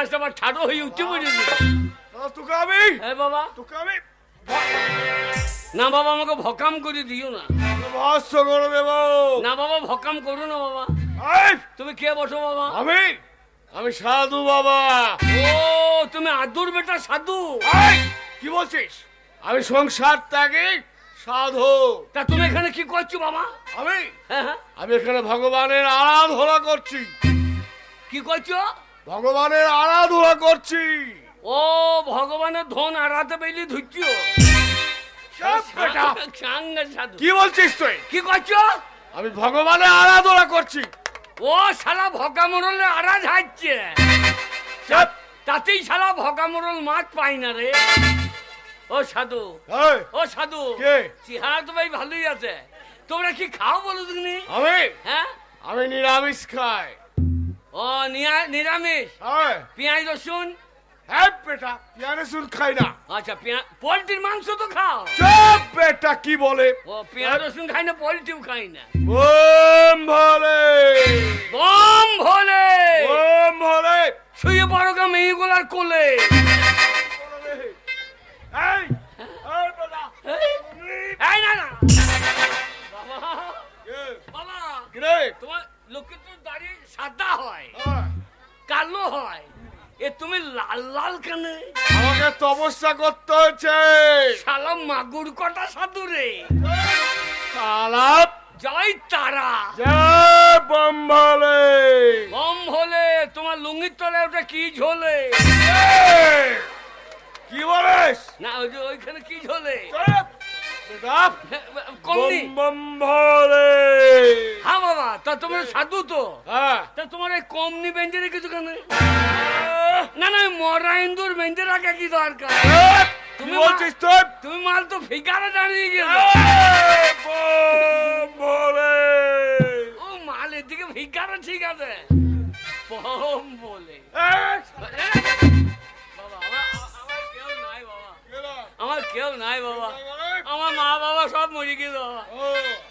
মেজাজ আবার ঠাড়ো হয়ে উঠে পড়েছে। তোকে আমি বাবা তোকে আমি না বাবা, আমাকে ভকাম করে দিও না। ভাষ্য করে দেব না বাবা, ভকাম করো না বাবা। তুমি কে বসো বাবা? আমি সাধু বাবা। ও তুমি আদুর বেটা সাধু? কি বলছিস? আমি সংসার ত্যাগী সাধু। তা তুমি এখানে কি করছো বাবা? আমি এখানে ভগবানের আরাধনা করছি। কি করছো? ভগবানের আরাধনা করছি। ও ভগবানের ধন আরাতে পেলি ধুচ্ছো? কি বলছিস তুই? কি করছো? আমি ভগবানের আরাধনা করছি। ও শালা ভকা মোড়লে আরাজ হাঁটছে, তাতেই শালা ভকা মোড়ল মাছ পাই না রে। ও সাধু, ও সাধু, চেহারা তো ভাই ভালোই আছে। তোমরা কি খাও বলো তুমি? আমি নিরামিষ খাই। ও নিরামিষ? পেঁয়াজ রসুন? হ্যাঁ বেটা, পেঁয়াজ রসুন খাই না। আচ্ছা, পোল্ট্রির মাংস তো খাও? চুপ বেটা, কি বলে? ও পেঁয়াজ রসুন খাই না, পোল্ট্রিও খাই না। বম ভোলে, বম ভোলে, বম ভোলে। শুয়ে পড়ো গা মেয়েগুলার কোলে। এই না না বাবা, বাবা তোমার লোকে তো দাড়ি সাদা হয়, কালো হয়, এ তুমি লাল লাল কেন? আমাকে তপস্যা করতে হয়েছে। শালা মাগুর কটা সাধু রে। শালা জয় তারা, জয় বম ভোলে। বম ভোলে, তোমার লুঙ্গির তলায় ওটা কি ঝোলে? কি বলিস? না ওই যে ওইখানে কি ঝোলে? বম বম ভোলে। হ্যাঁ বাবা, তা তোমার সাধু তো, তা তোমার এই কমনি বেঞ্চে রেখেছো কেন? না না, মরা ইন্দুর বেঞ্চে রাখা কি দরকার? তুমি বলছিস তোর? তুমি মাল তো ফিকারে দাঁড়িয়ে গেল। বলে ও মাল এদিকে ফিকারে ঠিক আছে। বম বলে বাবা, আমার কেউ নাই বাবা, আমার কেউ নাই বাবা, আমার মা বাবা সব মরে গেল।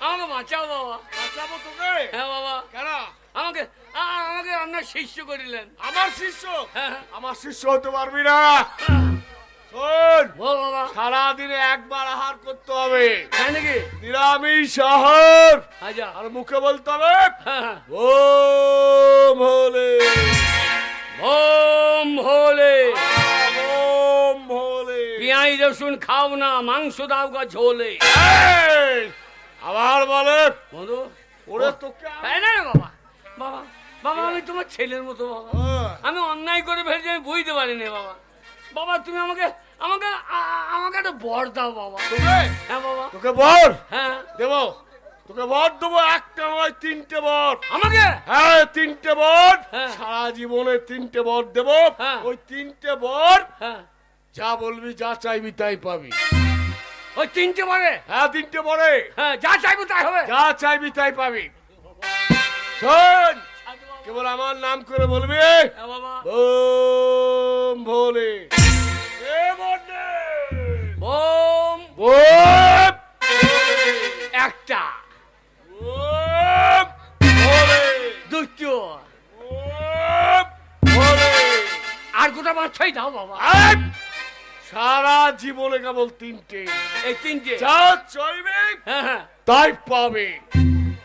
আমাকে বাঁচাও বাবা। বাঁচাবো তোকে? হ্যাঁ বাবা। কেন? আমাকে আমাকে আপনার শিষ্য করিলেন। আমার শিষ্য? হ্যাঁ। আমার শিষ্য হতে পারবি না। শোন, বল বাবা। সারাদিনে একবার আহার করতে হবে। তাই নাকি? নিরামিষ আহার। আচ্ছা। আর মুখে বলতে হবে হ্যাঁ। ওম ভোলে, ওম ভোলে, ওম ভোলে। পেঁয়াজ রসুন খাও না, মাংস দাও গা ঝোলে। আবার বলে বন্ধু, ওরে তোকে তাই না বাবা। বাবা বাবা, আমি তোমার ছেলের মতো বাবা, আমি অন্যায় করে ফেলছি, আমি বুঝতে পারিনি বাবা। বাবা তুমি আমাকে আমাকে আমাকে একটা বর দাও বাবা। হ্যাঁ বাবা। তোকে বর? হ্যাঁ দেবো, তোকে বর দেবো। একটা নয়, 3টে বর। আমাকে? হ্যাঁ, 3টে বর। হ্যাঁ। সারা জীবনে 3টে বর দেবো। হ্যাঁ। ওই 3টে বর হ্যাঁ, যা বলবি, যা চাইবি তাই পাবি। ওই 3টে বরে? হ্যাঁ, 3টে বরে হ্যাঁ, যা চাইবো তাই হবে। যা চাইবি তাই পাবি। শোন, কেবল আমার নাম করে বলবি হ্যাঁ বাবা। ওম ভোলে। ওম ওম একটা, ওম ভোলে, দুটো, ওম ভোলে। আর গোটা বাচ্চাই দাও বাবা। সারা জীবনে কেবল 3টে। এই 3টে যা চাইবি হ্যাঁ হ্যাঁ তাই পাবে।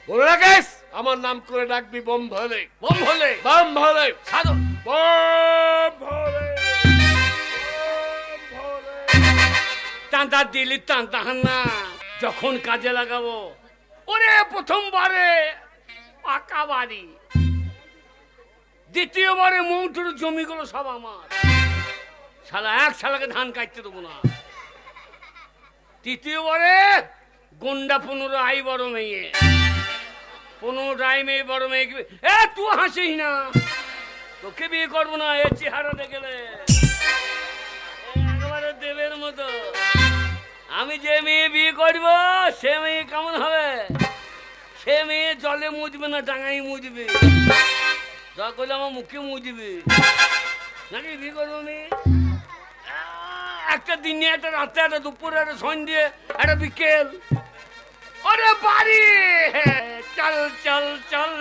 বলে রাখিস, আমার নাম করে ডাকবি বম ভোলে। বম ভোলে, বম ভোলে, সাধু বম ভোলে, বম ভোলে। টানটা দিলি টানটা হান্না, যখন কাজে লাগাবো ওরে প্রথমবারে পাকা বাড়ি, দ্বিতীয়বারে মৌটুর জমিগুলো সব আমার, শালা এক শালাকে ধান কাটতে দেবো না, তৃতীয়বারে গন্ডা 15 আই বড় মেয়ে, 15 আই মেয়ে বড় মেয়ে। এ তুই হাসিস না, তোকে বিয়ে করবো না এ চেহারা দেখলে, একেবারে দেবের মতো। আমি যে মেয়ে বিয়ে করব সে মেয়ে কেমন হবে? সে মেয়ে জলে মুজবে না, ডাঙাই মুজবে, যা করলে আমার মুখে মুজবে নাকি বিয়ে করবো আমি? একটা দিনে, একটা রাতে, একটা দুপুরে, একটা সন্ধ্যে, একটা বিকেল, ওরে বাড়ি চল চল চল।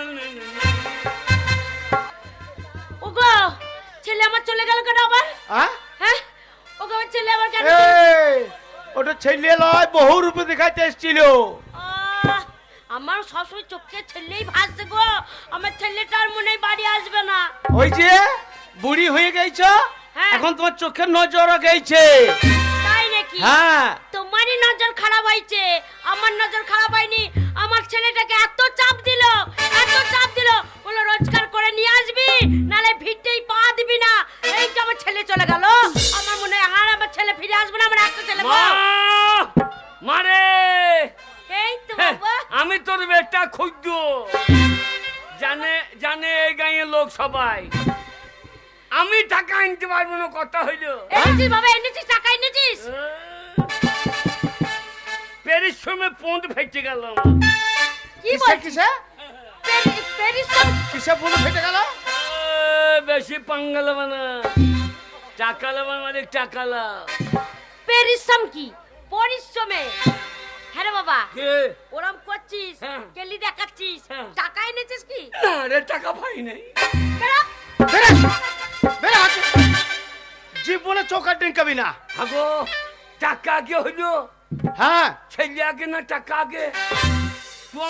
ওগো ছেলে আমার চলে গেল কেন আবার? হ্যাঁ হ্যাঁ, ওকে আমার ছেলে আবার কেন? এই ওটা ছেলে লয়, বহু রূপে দেখাইতে এসেছিল। আহ, আমার সবসময় চোখে ছেলেই ভাসছে গো। আমার ছেলেটার মনে হয় বাড়ি আসবে না। ওই যে বুড়ি হয়ে গেছ, হ্যাঁ। এখন তোমার চোখের নজর গেছে। তাই নাকি? হ্যাঁ তোমারই নজর খারাপ হয়েছে, আমার নজর খারাপ হয়নি। আমার ছেলেটাকে এত চাপ দিল, এত চাপ দিল, বলে রোজগার করে নিয়ে আসবি, নালে ভিড়তেই পা দিবি না। এই যে আমার ছেলে চলে গেল, আমার মনে হয় আর আমার ছেলে ফিরে আসবে না। আমার একটা ছেলে মা! গো। মারে এই তো হ্যাঁ, বাবা। আমি তোর বেটা খুঁজব, জানে জানে এই গাঁয়ের লোক সবাই। আমি টাকা আনতে পারবো না, কথা হইলো। এনেছিস বাবা, এনেছিস, টাকা এনেছিস? পেরিশ্রমে পৌঁছ ফেটে গেল। কি কিসে বলছিস? কিসে পেরিশ্রম? কিসে বলে ফেটে গেল? বেশি পাঙ্গাল বানা, টাকা লাভ মানে টাকা লাভ। পেরিশ্রম কি? পরিশ্রমে। হ্যাঁ রে বাবা, কে? ওরম করছিস, হ্যাঁ। কেলি দেখাচ্ছিস, হ্যাঁ। টাকা এনেছিস কি? না রে, টাকা পাই নাই। বেরো। বেরে বেরে হাতে জীবনে চোখ আর টিনকাবি না। আগো টাকা আগে হইলো, হ্যাঁ ছেলে আগে না টাকা আগে?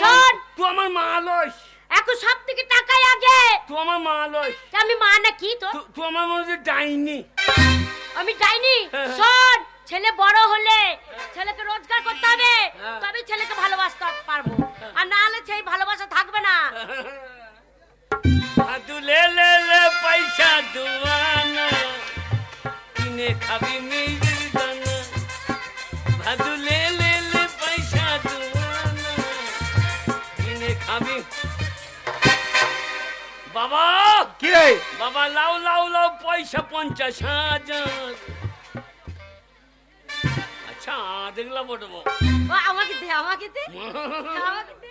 শোন। তুই আমার মা লস, এখন সব থেকে টাকাই আগে। তুই আমার মা লস, আমি মা না কি তো? তুই আমার মনে হচ্ছে ডাইনি। আমি যাইনি। হ্যাঁ। শোন, ছেলে বড় হলে ছেলেকে রোজগার করতে হবে, হ্যাঁ। তবে ছেলেকে ভালোবাসতে পারবো, আর না হলে সেই ভালোবাসা থাকবে না। ভাদু লে লে লে পয়সা দুয়ানা, কিনে খাবি মিষ্টির দানা। ভাদু লে লে লে পয়সা দুয়ানা, কিনে খাবি। বাবা কি রে? বাবা লাও লাও লাও পয়সা 50,000। আচ্ছা দেখলা বটবো। ও, আমাকে দে, আমাকে দে, আমাকে দে।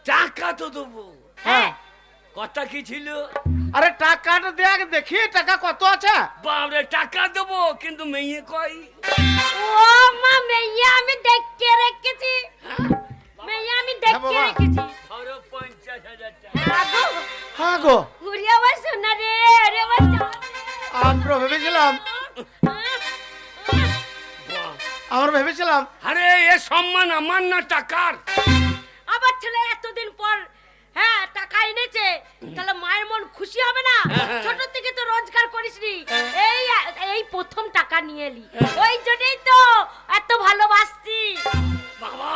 টাকা তো দেবো, হ্যাঁ। কথা কি ছিল? আরে টাকাটা দেখ, দেখি টাকা কত আছে। বাবরে টাকা দেবো, কিন্তু মেয়ে কই? ও মা, মেয়ে আমি দেখে রেখেছি, মেয়ে আমি দেখে বাবা। রেখেছি। ধরো 50,000 টাকা। হ্যাঁ গো, হ্যাঁ গো, ঘুরে আবার শোনা রে, রে আবার আমরা ভেবেছিলাম, বাহ। আমরা ভেবেছিলাম আরে এ সম্মান আমার না টাকার। আবার ছেলে এতদিন পর হ্যাঁ টাকা এনেছে, তাহলে মায়ের মন খুশি হবে না? ছোট থেকে তো রোজগার করিসনি, এই এই প্রথম টাকা নিয়ে এলি, ওই জন্যই তো এত ভালোবাসছি। বাবা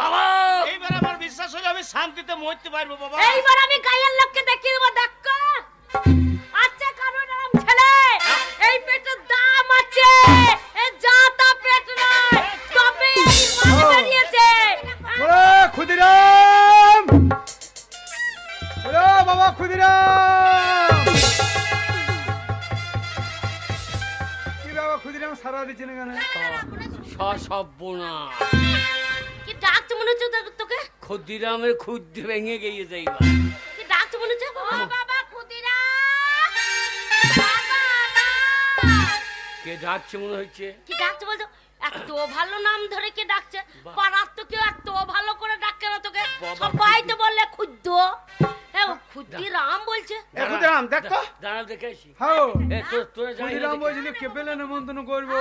বাবা এইবার আমার বিশ্বাস হলে আমি শান্তিতে মরতে পারবো বাবা। এইবার আমি গায়ের লোককে দেখিয়ে দেবো, দেখো আচ্ছা কারণ এরম ছেলে, এই পেটের দাম আছে, এ যা তা পেট নয়, তবে এই মাছ বেরিয়েছে। ওরে ক্ষুদিরাম, ওরে বাবা ক্ষুদিরাম, কি বাবা ক্ষুদিরাম সারা দিচ্ছে না কেন? সবনা কি ডাকছে মনে হচ্ছে তোকে? ক্ষুদিরামের ক্ষুদ্র ভেঙে গিয়ে যাইবা। কি ডাকছে মনে হচ্ছে? ও বাবা ক্ষুদিরাম, বাবা, কে ডাকছে মনে হচ্ছে? কি ডাকছে বলতো? এত ভালো নাম ধরে কে ডাকছে? পাড়ার তো কেউ এত ভালো করে ডাকে না তোকে, বাবা, সবাই তো বলে ক্ষুদ্র। হ্যাঁ, ও ক্ষুদিরাম বলছে। এ ক্ষুদিরাম দেখ তো। দাঁড়া দেখে আসি। হাও তোরা যাই ক্ষুদিরাম বলছিল কেপেলে নেমন্তন্ন করবো,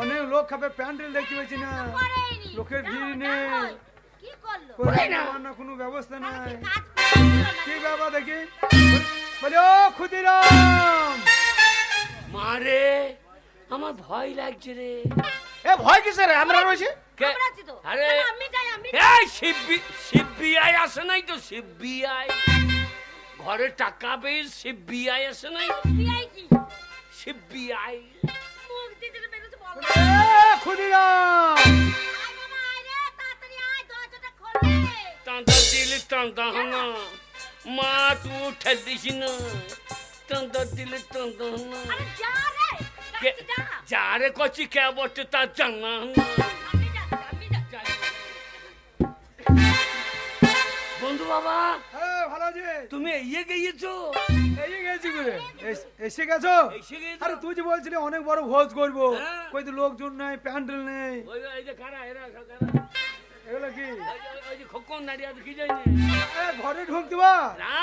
অনেক লোক খাবে, প্যান্ডেল দেখতে পাচ্ছি না, করেইনি। লোকের ভিড় দেখো, নেই, দেখো, কি করলো? না কোনো ব্যবস্থা নাই। কাজ করছিল না। কি বাবা দেখি বলে ও ক্ষুদিরাম, মারে আমার ভয় লাগছে রে। এ ভয় কিসের? আমরা রয়েছি। কে? আমরা আছি তো। আরে চলো, আমি যাই, আমি যাই। এই সিবিআই আসে নাই তো? সিবিআই ঘরে টাকা পেয়ে সিবিআই আসে নাই? বিআই কি? সিবিআই মুখ দিয়ে যেটা বেরোচ্ছে বলো। এ ক্ষুদিরাম, আয় বাবা, আয় রে, তাড়াতাড়ি আয়, দরজাটা খোলে। টান্তা দিলে টান্তা হানা, মা তুই উঠে দিস না। টান্তা দিলে টান্তা হানা, আরে যা রে, কে- যাচ্ছি, যা। যারে কচি কে বটে তার জানা না। আমি যাচ্ছি, আমি যাচ্ছি। বন্ধু বাবা হ্যাঁ ভালো আছে, তুমি এগিয়ে গিয়েছো? এই গেছি করে এসে গেছো? এসে গিয়েছো? আরে তুই যে বলছিলি অনেক বড় ভোজ করবো, হ্যাঁ। কই তো লোকজন নাই, প্যান্ডেল নেই। ওই যে এই যে কারা এরা সব কারা? এগুলো কি ওই যে খোকন দাঁড়িয়ে আছে, কি জানি এ, ঘরে ঢুকতে বা না।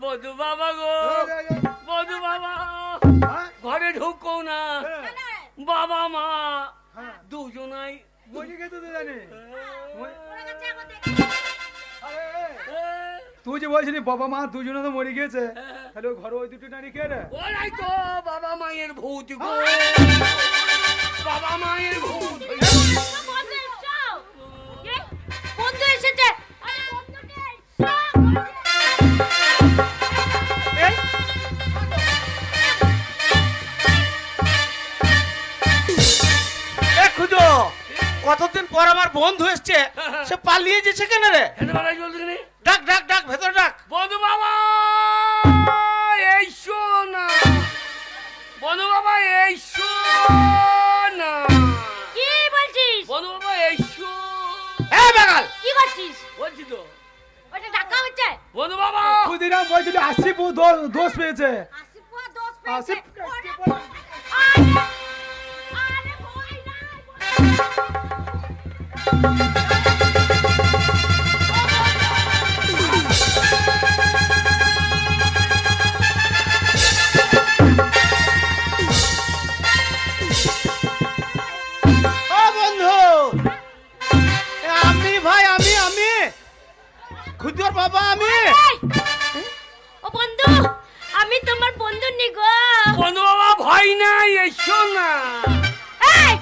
বধু বাবা গো, বধু বাবা, ঘরে ঢুকো না। বাবা মা দুজনাই মরে গেছে তো জানি তুই যে বলছিলি বাবা মা দুজনে তো মরে গিয়েছে, তাহলে ওই ঘরে ওই দুটো নারী কে রে? ওরাই তো বাবা মায়ের ভূত গো, বাবা মায়ের ভূত। বন্ধু এসো। এ, বন্ধু এসেছে। আরে বন্ধুটা এসো। খুঁজো কতদিন পর আমার বন্ধু এসছে, সে পালিয়ে যেছে কেন রে? খেতে পারাই চলছে কিনে ডাক ডাক ডাক, ভেতর ডাক। বধু বাবা এইসো না, বধু বাবা এইসো না, কি বলছিস? বধু বাবা এইসো। এ বেগাল, কি করছিস? বলছি তো ওটা ডাকা হচ্ছে। বধু বাবা। ক্ষুদিরাম বলছিলি 80 পো দোষ পেয়েছে। আসিফ পুয়া দোষ 80 পেয়েছে। আরে আরে ভয় নাই। ও বন্ধু, এ আমি ভাই, আমি খুঁজোর বাবা আমি। এই! ও বন্ধু, আমি তোমার বন্ধু নি গো। বন্ধু বাবা ভয় নাই, এইসো না। এই!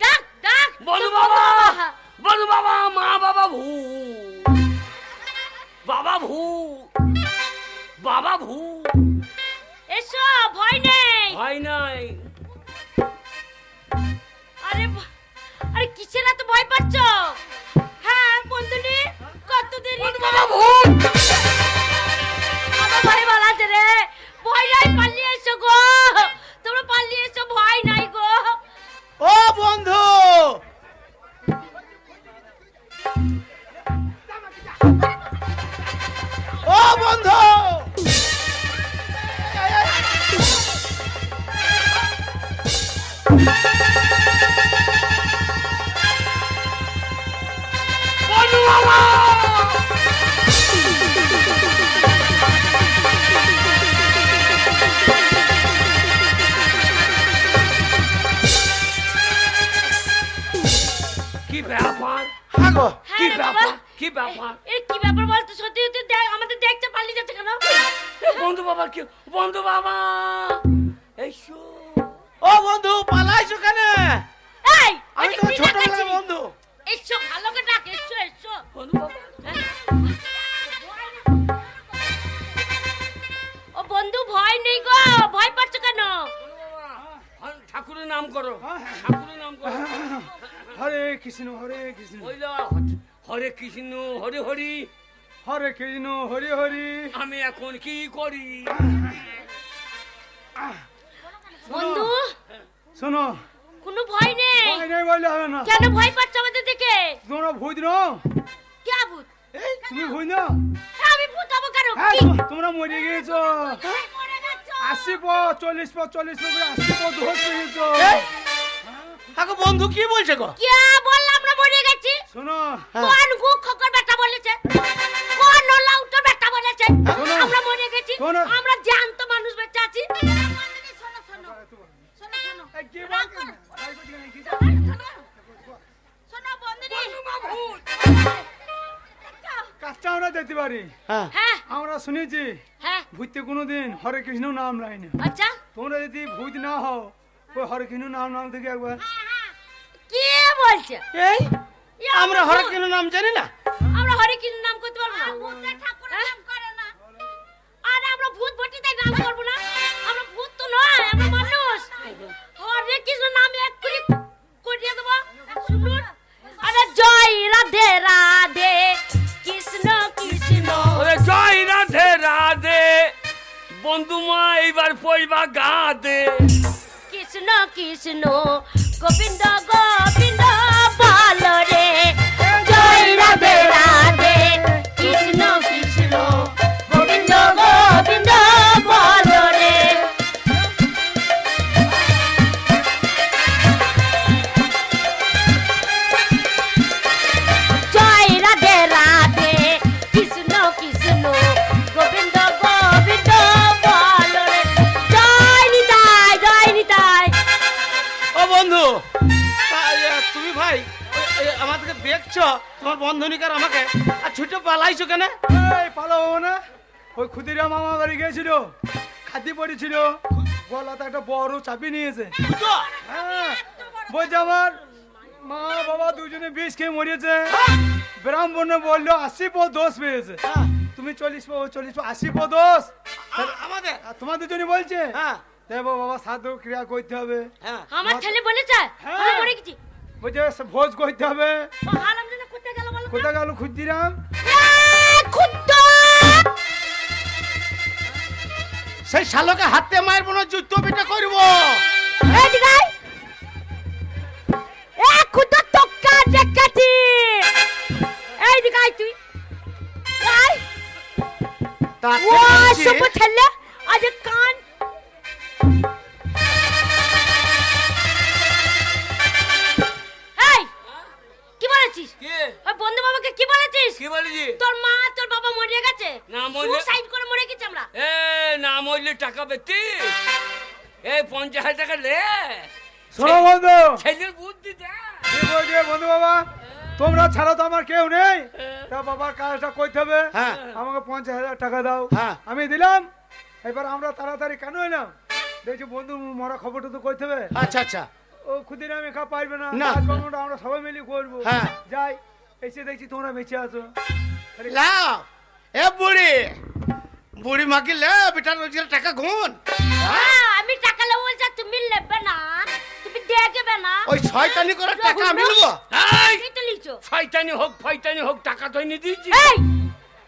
ডাক ডাক। বন্ধু তোর বাবা, বন্ধু বাবা, মা বাবা ভূত, বাবা ভূত, বাবা ভূত। এসো, ভয় নেই। ভয় নাই। আরে আরে কিসের এত ভয় পাচ্ছ? হ্যাঁ বন্ধুনি, কত দেরি বন্ধু বাবা ভূত। বাবা ভয় বলাছে রে। ভয় নাই, পালিয়ে এসো গো। তোমরা পালিয়ে এসো, ভয় নাই গো। ও বন্ধু, ও বন্ধু, বন্ধু বাবা। কি ব্যাপার, হ্যাঁ গো, কি হ্যাঁ রে ব্যাপার, বাবা। কি ব্যাপার? এ কি ব্যাপার বলতো? সত্যি সত্যি দেখ, আমাদের দেখছে পালিয়ে যাচ্ছে কেন? বন্ধু বাবা কি, বন্ধু বাবা এইসো। ও বন্ধু, পালাইছো কেন? এই, আমি এটা তোমার কি ছোটবেলার ডাকাচ্ছিস? বন্ধু। এসো, ভালো করে ডাক, এসো এসো। বন্ধু বাবা। ও বন্ধু, ভয় নেই গো। ভয় পাচ্ছ কেন? ঠাকুরের নাম করো, হ্যাঁ, হ্যাঁ। ঠাকুরের নাম করো। হরে কৃষ্ণ হরে কৃষ্ণ ওই দাও, হরে কৃষ্ণ হরে হরি। হরে কৃষ্ণ হরে হরি। আমি এখন কি করি? বন্ধু, শোনো, কোনো ভয় নেই। ভয় নেই বললে হবে না। কেন ভয় পাচ্ছ আমাদের দেখে? তোমরা ভূত নও? কে ভূত? তুমি ভূত না? আমি ভূত হবো কেন? হ্যাঁ, কি? তোমরা মরে গিয়েছো। তুমি মরে গেছো। 80 পো 40 পো 40 পো করে 80 পো দোষ পেয়েছো। এই, আগো বন্ধু কি বলছে গো? কে বললাম আমরা মরে গেছি? শোনো, কোন খোকর বেটা বলেছে? কোন লাউটার বেটা বলেছে? শোনো। আমরা মরে গেছি। শোনো। আমরা জ্যান্ত মানুষ বেঁচে আছি। শোনো শোনো শোনো শোনো এই কে বলছে না? তাই বলছি না, কি যা- শোনো বন্ধুরি। কাজটা আমরা দেখতে পারি। হ্যাঁ, হ্যাঁ আমরা শুনেছি হ্যাঁ ভূতে কোনোদিন হরে কৃষ্ণ নাম নাই না। আচ্ছা তোমরা যদি ভূত না হও, ওই হরে কৃষ্ণ নাম থেকে একবার। কে বলছে? এই এ আমরা ভূত। হরে কৃষ্ণ নাম জানি না। আমরা হরে কৃষ্ণ নাম করতে পারবো না। ভূতের ঠাকুরের নাম করে না। আরে আমরা ভূত ভটি তাই নাম করব না। আমরা ভূত তো নয়, আমরা মানুষ। হরে কৃষ্ণ নাম এক করে করিয়ে দেব। শুনুন, আরে জয় রাধে রাধে কৃষ্ণ কৃষ্ণ। ওরে জয় রাধে রাধে, বন্ধু মা এইবার পইবা গা দে। কৃষ্ণ কৃষ্ণ গোবিন্দ গোবিন্দ বল রে। জয় রাধে রাধে কৃষ্ণ কৃষ্ণ গোবিন্দ গোবিন্দ বল রে। বন্ধনিকার আমাকে আর ছুটে পালাইছো কেন? এই পালাবো না, ওই ক্ষুদিরাম মামা বাড়ি গিয়েছিল, খাদি পড়েছিল, গলাতে একটা বড় চাপি নিয়েছে। খুঁজো। হ্যাঁ, বলছে আমার মা বাবা দুজনে বিষ খেয়ে মরিয়েছে। ব্রাহ্মণে বললো 80 পো দোষ পেয়েছে। হ্যাঁ। তুমি 40 পো 80 পো দোষ। আমাদের? আর তোমাদের জন্য বলছে হ্যাঁ দেখো বাবা সাধু ক্রিয়া করতে হবে, হ্যাঁ। আমার ছেলে বলেছে হ্যাঁ। আমি মরে গেছি। বলছে ভোজ করতে হবে। ও হালাম যেন কোথায় গেল বলো তো? কোথায় গেল ক্ষুদিরাম? খুদ্দো সেই শালোকে হাতে মারবো না, যুদ্ধ পিঠে করবো। এই দিগাই এ খুদ্দো তক্কা দেখাতি এই দিগাই তুই আই তাকে ও বলছি, সব ছেলে আজ কান এই কি বলেছিস? কে ওই বন্ধু বাবাকে কি বলেছিস? কি বলেছি? তোর মা তোর বাবা মরে গেছে, না, মরে- সুসাইড করে মরে গেছে আমরা। এ না মরলে টাকা পেতি, এই 50,000 টাকা লে, শোনো বন্ধু, ছেলের বুদ্ধি দে। কি বলছে বন্ধু বাবা, তোমরা ছাড়া তো আমার কেউ নেই, তা বাবার কাজটা করতে হবে। হ্যাঁ। আমাকে 50,000 টাকা দাও। হ্যাঁ। আমি দিলাম। এবার আমরা তাড়াতাড়ি কেন এলাম, দেখছি বন্ধু মরা খবরটা তো করতে হবে। আচ্ছা আচ্ছা। ও ক্ষুদিরাম একা পারবে না, না। কাজকর্মটা আমরা সবাই মিলে করবো। হ্যাঁ। যাই, এসে দেখছি তোমরা বেঁচে আছো। লাও এ বুড়ি, বুড়ি মাকে লে বেটা, রোজগার টাকা গুন। আমি টাকা নেবো বলছি, তুমি নেবে না, তুমি দেখবে না। ওই শয়তানি করে টাকা আমি নেবো? এই, এই তো লিখছো। শয়তানি হোক ফয়তানি হোক টাকা তো এনে দিয়েছি। এই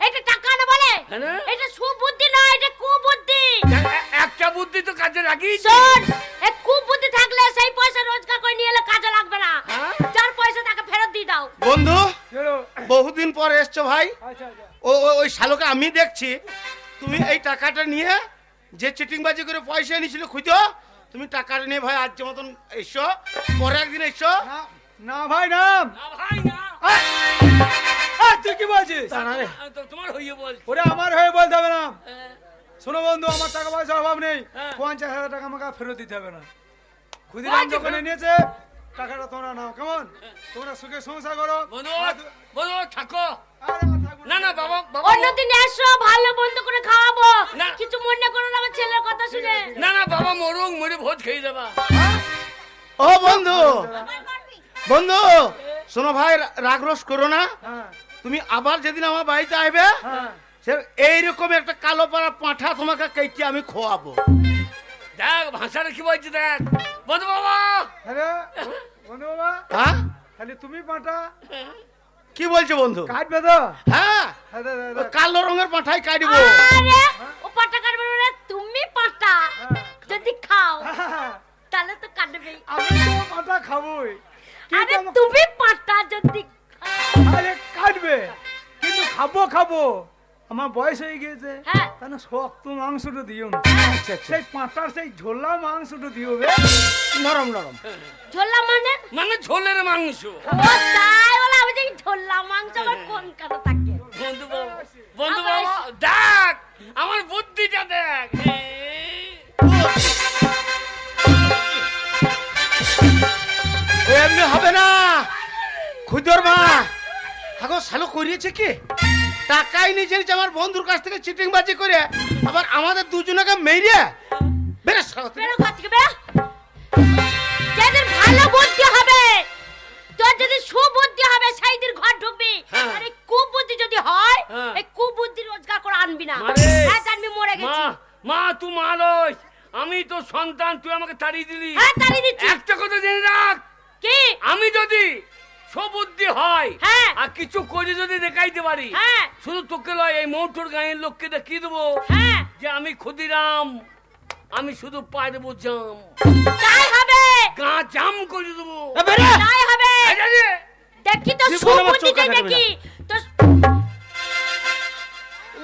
এটা টাকা না বলে, হ্যাঁ না? এটা সুবুদ্ধি না, এটা কুবুদ্ধি। একটা বুদ্ধি তো কাজে লাগিয়েছি। শোন, এই কুবুদ্ধি থাকলে সেই পয়সা রোজগার করে নিয়ে এলে কাজে লাগবে না। হ্যাঁ? যার পয়সা তাকে ফেরত দিয়ে দাও। বন্ধু চলো। বহুদিন পর এসছো ভাই। আচ্ছা আচ্ছা। ওই শালোকে আমি দেখছি, তুমি এই টাকাটা নিয়ে যে চিটিংবাজি করে পয়সা এনেছিল খুঁজো, তুমি টাকাটা নিয়ে ভাই আজ মতন এসো, পরে একদিন এসো। না না ভাই নাম, না ভাই না, তুই কি বলছিস? তো তোমার হইয়ে বলছি। ওরে আমার হয়ে বলতে হবে না। হ্যাঁ। শোনো বন্ধু, আমার টাকা পয়সার অভাব নেই, হ্যাঁ। 50,000 টাকা আমাকে ফেরত দিতে হবে না। ক্ষুদিরাম যখন এনেছে টাকাটা তোমরা নাও, কেমন? তোমরা সুখে সংসার করো। বন্ধু বন্ধু থাকো। আরে আমার থাকবো না না বাবা বাবা, অন্যদিন এসো, ভালো বন্ধ করে খাওয়াবো। না। কিছু মনে করো না আমার ছেলের কথা শুনে। না না বাবা মরুক, মরে ভোজ খেয়ে যাবা। ও বন্ধু, বন্ধু শোনো ভাই, রাগ রোষ করো না। হ্যাঁ তুমি আবার যেদিন আমার বাড়িতে আসবে, হ্যাঁ। সে এইরকম একটা কালো পাড়া পাঁঠা তোমাকে কেটে আমি খোয়াবো। দেখ ভাষাটা কি বলছি দেখ। বন্ধু বাবা আরে বন্ধু বাবা, হ্যাঁ খালি তুমি পাটা কি বলছো বন্ধু? কাটবে তো? হ্যাঁ, হ্যাঁ, দে, দে, ওই দে। কালো রঙের পাঁঠাই কাটবো। আরে ও পাটা কাটবে না, তুমি পাটা যদি খাও হ্যাঁ, তাহলে তো কাটবেই। আমি তো পাটা খাবোই, কিন্তু আরে আমাকে- তুমি পাটা যদি খাও। আরে কাটবে, কিন্তু খাবো খাবো, আমার বয়স হয়ে গিয়েছে। হ্যাঁ। তাহলে শক্ত মাংসটা দিও না, আচ্ছা আচ্ছা, সেই পাটার সেই ঝোলা মাংসটা দিও বে। নরম নরম। ঝোলা মানে মানে ঝোলের মাংস। ও তাই বলে আমি দেখি ঝোলা মাংস আবার কোন কাটা থাকে। বন্ধু বাবা বন্ধু আবার বাবা দেখ আমার বুদ্ধিটা দেখ। ও এমনি হবে না, খুদর মা হাগো শালো করিয়েছে কি? টাকাই নিয়ে চলেছে আমার বন্ধুর কাছ থেকে চিটিংবাজি করে, আবার আমাদের দুজনকে মেরে বেরে শালা তুমি। বেরো ঘর থেকে বেরো। যাদের ভালো বুদ্ধি হবে, তোর যদি সুবুদ্ধি হবে সেই দিন ঘর ঢুকবি। হ্যাঁ। আর এই কুবুদ্ধি যদি হয়, হ্যাঁ। এই কুবুদ্ধি রোজগার করে আনবি না। মারে। হ্যাঁ জানবি মরে মা গেছি। মা তুই মা লইস, আমি তো সন্তান, তুই আমাকে তাড়িয়ে দিলি। হ্যাঁ তাড়িয়ে দিচ্ছি। একটা কথা জেনে রাখ, কি? আমি যদি সবুদ্ধি হয় হ্যাঁ। আর কিছু করে যদি দেখাইতে পারি, হ্যাঁ। শুধু তোকে লয় এই মৌটোর গাঁয়ের লোককে দেখিয়ে দেবো হ্যাঁ যে আমি ক্ষুদিরাম, আমি শুধু পারবো জাম, তাই হবে, গা জাম করে দেবো। এ বেরে তাই হবে। এই যে, দেখি তো জীবনে আমার চোখ সুবুদ্ধিটা দেখাবে দেখি তো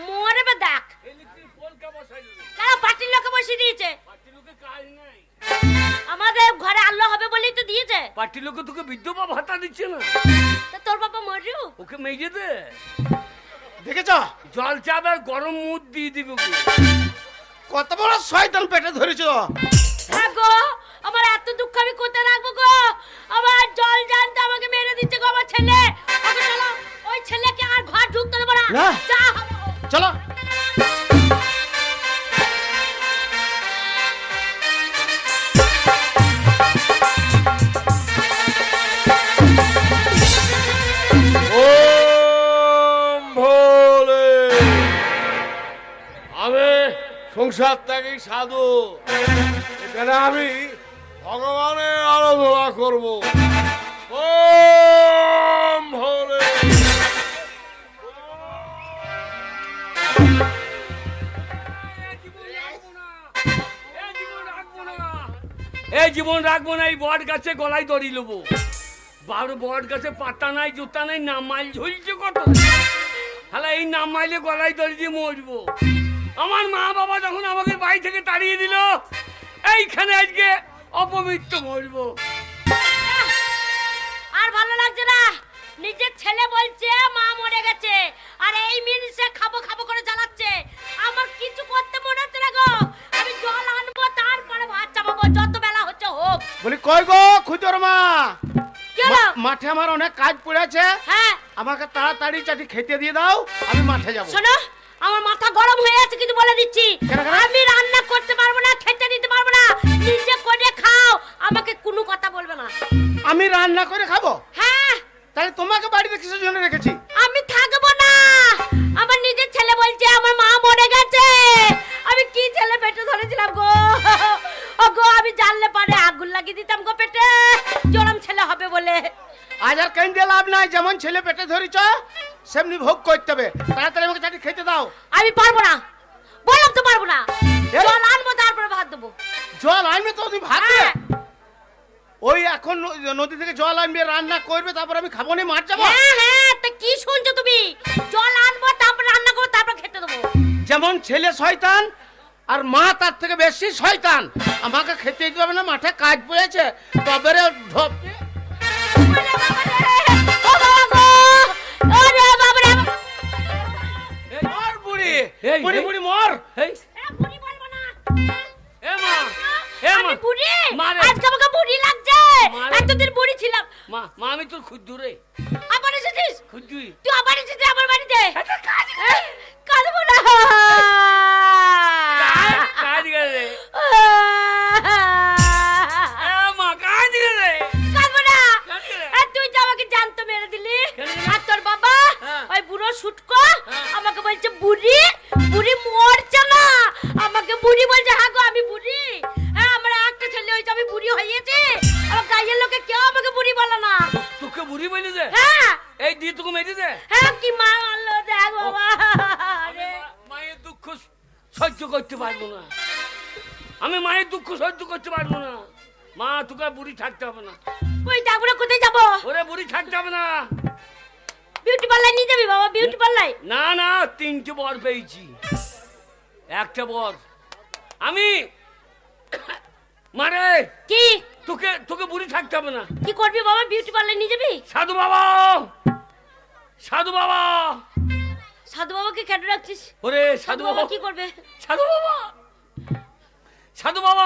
মরবে দেখ। ইলেকট্রিক পোলকা বসাই দেবো। কেন পার্টির লোকে বসিয়ে দিয়েছে? পার্টির লোকে কাজ নাই, আমাদের ঘরে আলো হবে বলেই তো দিয়েছে। পার্টির লোকে তোকে বিধবা ভাতা দিচ্ছে না, তো তোর বাবা মরুক। ওকে মেজে দে, দেখেছ জল চাপ আর গরম মুদ দিয়ে দিবে ওকে। কত বড় শয়তান পেটে ধরেছো। হ্যাঁ গো, আমার এত দুঃখ আমি কোথায় রাখবো গো? আমার জল জানতে আমাকে মেরে দিচ্ছে গো আমার ছেলে। ওকে চলো, ও ঢুকতে দেবো না না। যা হবে হোক। চলো ওম ভোলে। আমি সংসার ত্যাগী সাধু, এখানে আমি ভগবানের আরাধনা করব। ওম ভোলে। এই জীবন রাখবো না, এই বট গাছে গলায় দড়ি নেবো। বট গাছে পাতা নাই, জুতা নাই, নামাইল ঝুলছে কত। হ্যাঁ, এই নামাইলে গলায় দড়ি দিয়ে মরবো। আমার মা বাবা যখন আমাকে বাড়ি থেকে তাড়িয়ে দিল, এইখানে আজকে অপমৃত্যু মরবো। আর ভালো লাগছে না, নিজের ছেলে বলছে মা মরে গেছে, আর এই মিনিসে খাবো খাবো করে জ্বালাচ্ছে। আমার কিছু করতে মনে হচ্ছে না গো। আমি জল আনবো, তারপরে ভাত চাপাবো, যত বেলা হচ্ছে হোক। বলি কই গো খুদর মা, কি হলো? মাঠে আমার অনেক কাজ পড়ে আছে, হ্যাঁ আমাকে তাড়াতাড়ি চাটি খেতে দিয়ে দাও, আমি মাঠে যাব। শোনো, আমার মাথা গরম হয়ে আছে কিন্তু বলে দিচ্ছি, কেন? আমি রান্না করতে পারবো না, খেতে দিতে পারবো না, নিজে করে খাও, আমাকে কোনো কথা বলবে না। আমি রান্না করে খাবো? হ্যাঁ, তাহলে তোমাকে বাড়িতে কিসের জন্য রেখেছি? আমি থাকবো না। আমার নিজের ছেলে বলছে আমার মা মরে গেছে। আমি কি ছেলে পেটে ধরেছিলাম গো। ও গো, আমি জানলে পারে আগুন লাগিয়ে দিতাম গো পেটে, জোরম ছেলে হবে বলে। আজ আর কেন্দ্রে লাভ নাই, যেমন ছেলে পেটে ধরেছ সেমনি ভোগ করতে হবে। তাড়াতাড়ি আমাকে চাটি খেতে দাও। আমি পারবো না, বললাম তো পারবো না। এই? জল আনবো, তারপরে ভাত দেবো। জল আনবে তো তুমি ভাত দেবে? হ্যাঁ। ওই এখন নদী থেকে জল আনবে, রান্না করবে, তারপর আমি খাবো না, মাঠ যাবো। হ্যাঁ হ্যাঁ, তা কি শুনছো তুমি? জল আনবো, তারপর রান্না করবো, তারপর খেতে দেবো। যেমন ছেলে শয়তান আর মা তার থেকে বেশি শয়তান, আমাকে খেতে দিতে হবে না, মাঠে কাজ পড়েছে, তবে রে ঢপ। ওরে বাবা রে, ও বাবা গো, ওরে বাবা রে। মর বুড়ি, এই, বুড়ি এই। বুড়ি মর। এই, এ, বুড়ি বলবো না। এ মা, এ মা, আমি বুড়ি? মা রে। আজকে আমাকে বুড়ি লাগছে। মা রে। এতদিন বুড়ি ছিলাম। মা, আমি তোর ক্ষুদ্র রে, আবার এসেছিস? ক্ষুদ্র। তুই আবার এসেছিস আমার বাড়িতে? কাঁদবো না। কাজ গেলে, মা কাজ গেলে। কাঁদবো না। কাঁদ গেলে। আর তুই যে আমাকে জ্যান্ত মেরে দিলি। কেন? আর তোর বাবা, হ্যাঁ। ওই বুড়ো শুটকো, হ্যাঁ। আমাকে বলছে বুড়ি, বুড়ি মরছে না। আমাকে বুড়ি বলছে, হ্যাঁ গো আমি বুড়ি। হ্যাঁ, আমার একটা ছেলে হয়েছে, আমি বুড়ি হয়েছি। আমার গাঁয়ের লোকে কেউ আমাকে বুড়ি বলে না। তোকে বুড়ি বলি দে, হ্যাঁ এই দিয়ে তোকে মেরে দে। হ্যাঁ, কি মা আল্লাহ, দেখ বাবা আমি রে। মায়ের দুঃখ সহ্য করতে পারবো না, আমি মায়ের দুঃখ সহ্য করতে পারবো না। মা, তোকে আর বুড়ি থাকতে হবে না। ওই যাবো না, কোথায় যাবো? ওরে বুড়ি থাকতে হবে না। বিউটি পার্লার নিয়ে যাবি বাবা, বিউটি পার্লার? না না, 3টে বর পেয়েছি, একটা বর আমি। মারে, কি তোকে বুড়ি থাকতে হবে না। কি করবি বাবা, বিউটি পার্লার নিয়ে যাবি? সাধু বাবা, সাধু বাবা, সাধু বাবাকে কেন রাখছিস? ওরে সাধু সাধু বাবা বাবা, কি করবে? সাধু বাবা, সাধু বাবা,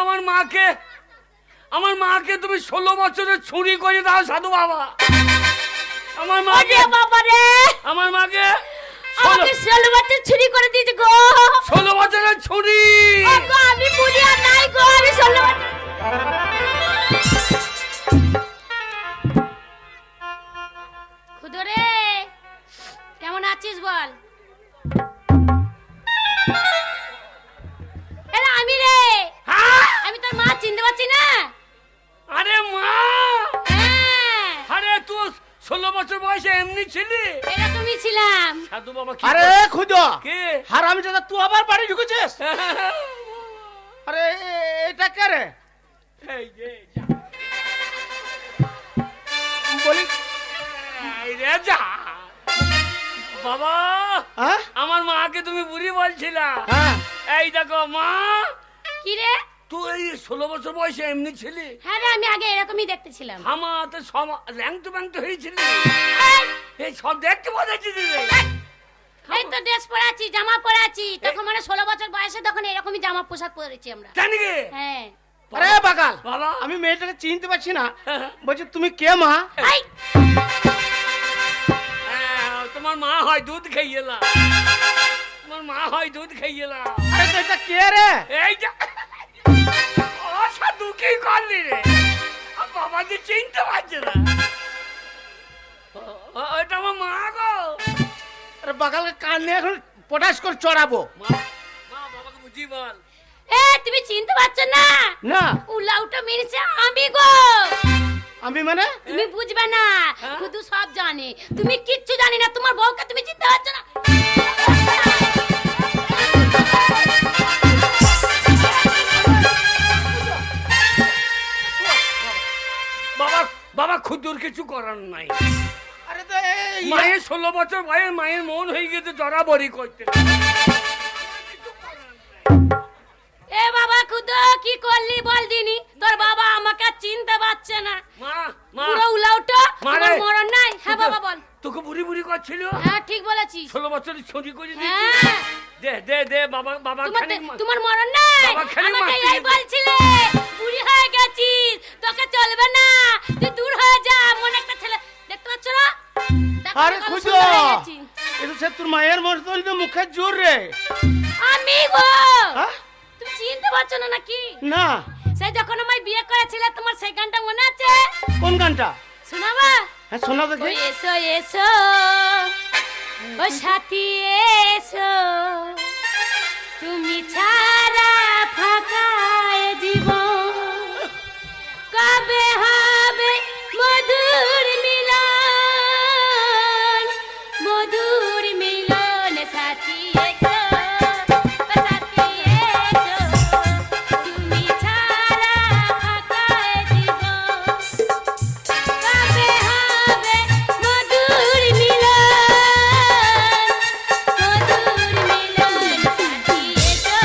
আমার মাকে তুমি 16 বছরের ছুরি করে দাও সাধু বাবা। আমার মাকে, ওরে বাবা রে, আমার মাকে আমাকে 16 বছর ছুরি করে দিয়েছে গো। 16 বছরের ছুরি। ও গো, আমি বুড়ি আর নাই গো, আমি 16 বছর। খুদরে, কেমন আছিস বল? এরা আমি রে। হ্যাঁ? আমি তোর মা, চিনতে পারছি না? আরে মা, হ্যাঁ, আরে তুই 16 বছর বয়সে এমনি ছিলি? এরকমই ছিলাম। সাধু বাবা কি আরে খুদো, কে? হারামি দাদা, তুই আবার বাড়ি ঢুকেছিস? আরে এটা কে রে? এই যে, যা। বলি এই রে যা। বাবা, হ্যাঁ আমার মাকে তুমি বুড়ি বলছিলা। হ্যাঁ, এই দেখো মা, কি রে? তুই এই 16 বছর বয়সে এমনি ছিলি? হ্যাঁ রে, আমি আগে এরকমই দেখতে ছিলাম। আমাতে সব ল্যাংটু ব্যাংটু হয়েছিলি? এই সব দেখতে বোঝাচ্ছি রে। এই তো ড্রেস পরে আছি, জামা পরে আছি, তখন মানে 16 বছর বয়সে তখন এরকমই জামা পোশাক পরেছি আমরা। জানি কে? হ্যাঁ। আরে বাগাল, বাবা, আমি মেয়েটাকে চিনতে পারছি না। বলছি তুমি কে মা? এই, তোমার মা হয় দুধ খাইয়েলাম, তোমার মা হয় দুধ খাইয়েলাম। আরে তো এটা কে রে? এই যা অসাধু কি করলি রে? বাবা যে চিনতে পারছে না, ওইটা আমার মা গো। আরে বাগালকে কান নিয়ে এখন পটাশ করে চড়াবো। মা মা বাবাকে বুঝি বল। এ তুমি চিনতে পারছো না? না উলাউটা মেরেছে আমি গো। আমি মানে তুমি বুঝবে না, হ্যাঁ? শুধু সব জানে, তুমি কিচ্ছু জানি না। তোমার বউকে তুমি চিনতে পারছো না। বাবা বাবা খুদুর কিছু করার নাই। আরে তো এই মায়ের 16 বছর বয়স, মায়ের মন হয়ে গেছে জড়াবড়ি করতে। এ বাবা খুদো কি করলি বল দিনি? তোর বাবা আমাকে আর চিনতে পারছে না। মা মা পুরো উলাউটা মারে। আমার মরণ নাই। হ্যাঁ বাবা বল। তোকে বুড়ি বুড়ি করছিল। হ্যাঁ ঠিক বলেছিস। 16 বছরের ছড়ি করে দিয়েছি। হ্যাঁ দে দে দে বাবা বাবা খালি তোমার মরণ নাই। বাবা খালি আমাকে মারতে এই দিবি। বলছিলে বুড়ি হয়ে গেছিস, তোকে চলবে না, তুই দূর হয়ে যা। মন একটা ছেলে দেখতে পাচ্ছ না? দেখো আরে কত খুঁজো সুন্দর হয়ে গেছি। এটা সে তোর মায়ের মতো তো মুখের জোর রে। আমি গো। হ্যাঁ? তুমি চিনতে পারছো না নাকি? না সেই যখন আমায় বিয়ে করেছিলে তোমার সেই গানটা মনে আছে? কোন গানটা? শোনাবা? হ্যাঁ শোনা ও দেখি। এসো এসো ও সাথী এসো, তুমি ছাড়া ফাঁকা এ জীবন, কবে হবে মধুর মিলন, মধুর মিলন। সাথী এসো ও সাথী এসো, তুমি ছাড়া ফাঁকা এ জীবন, কবে হবে মধুর মিলন, মধুর মিলন। সাথী এসো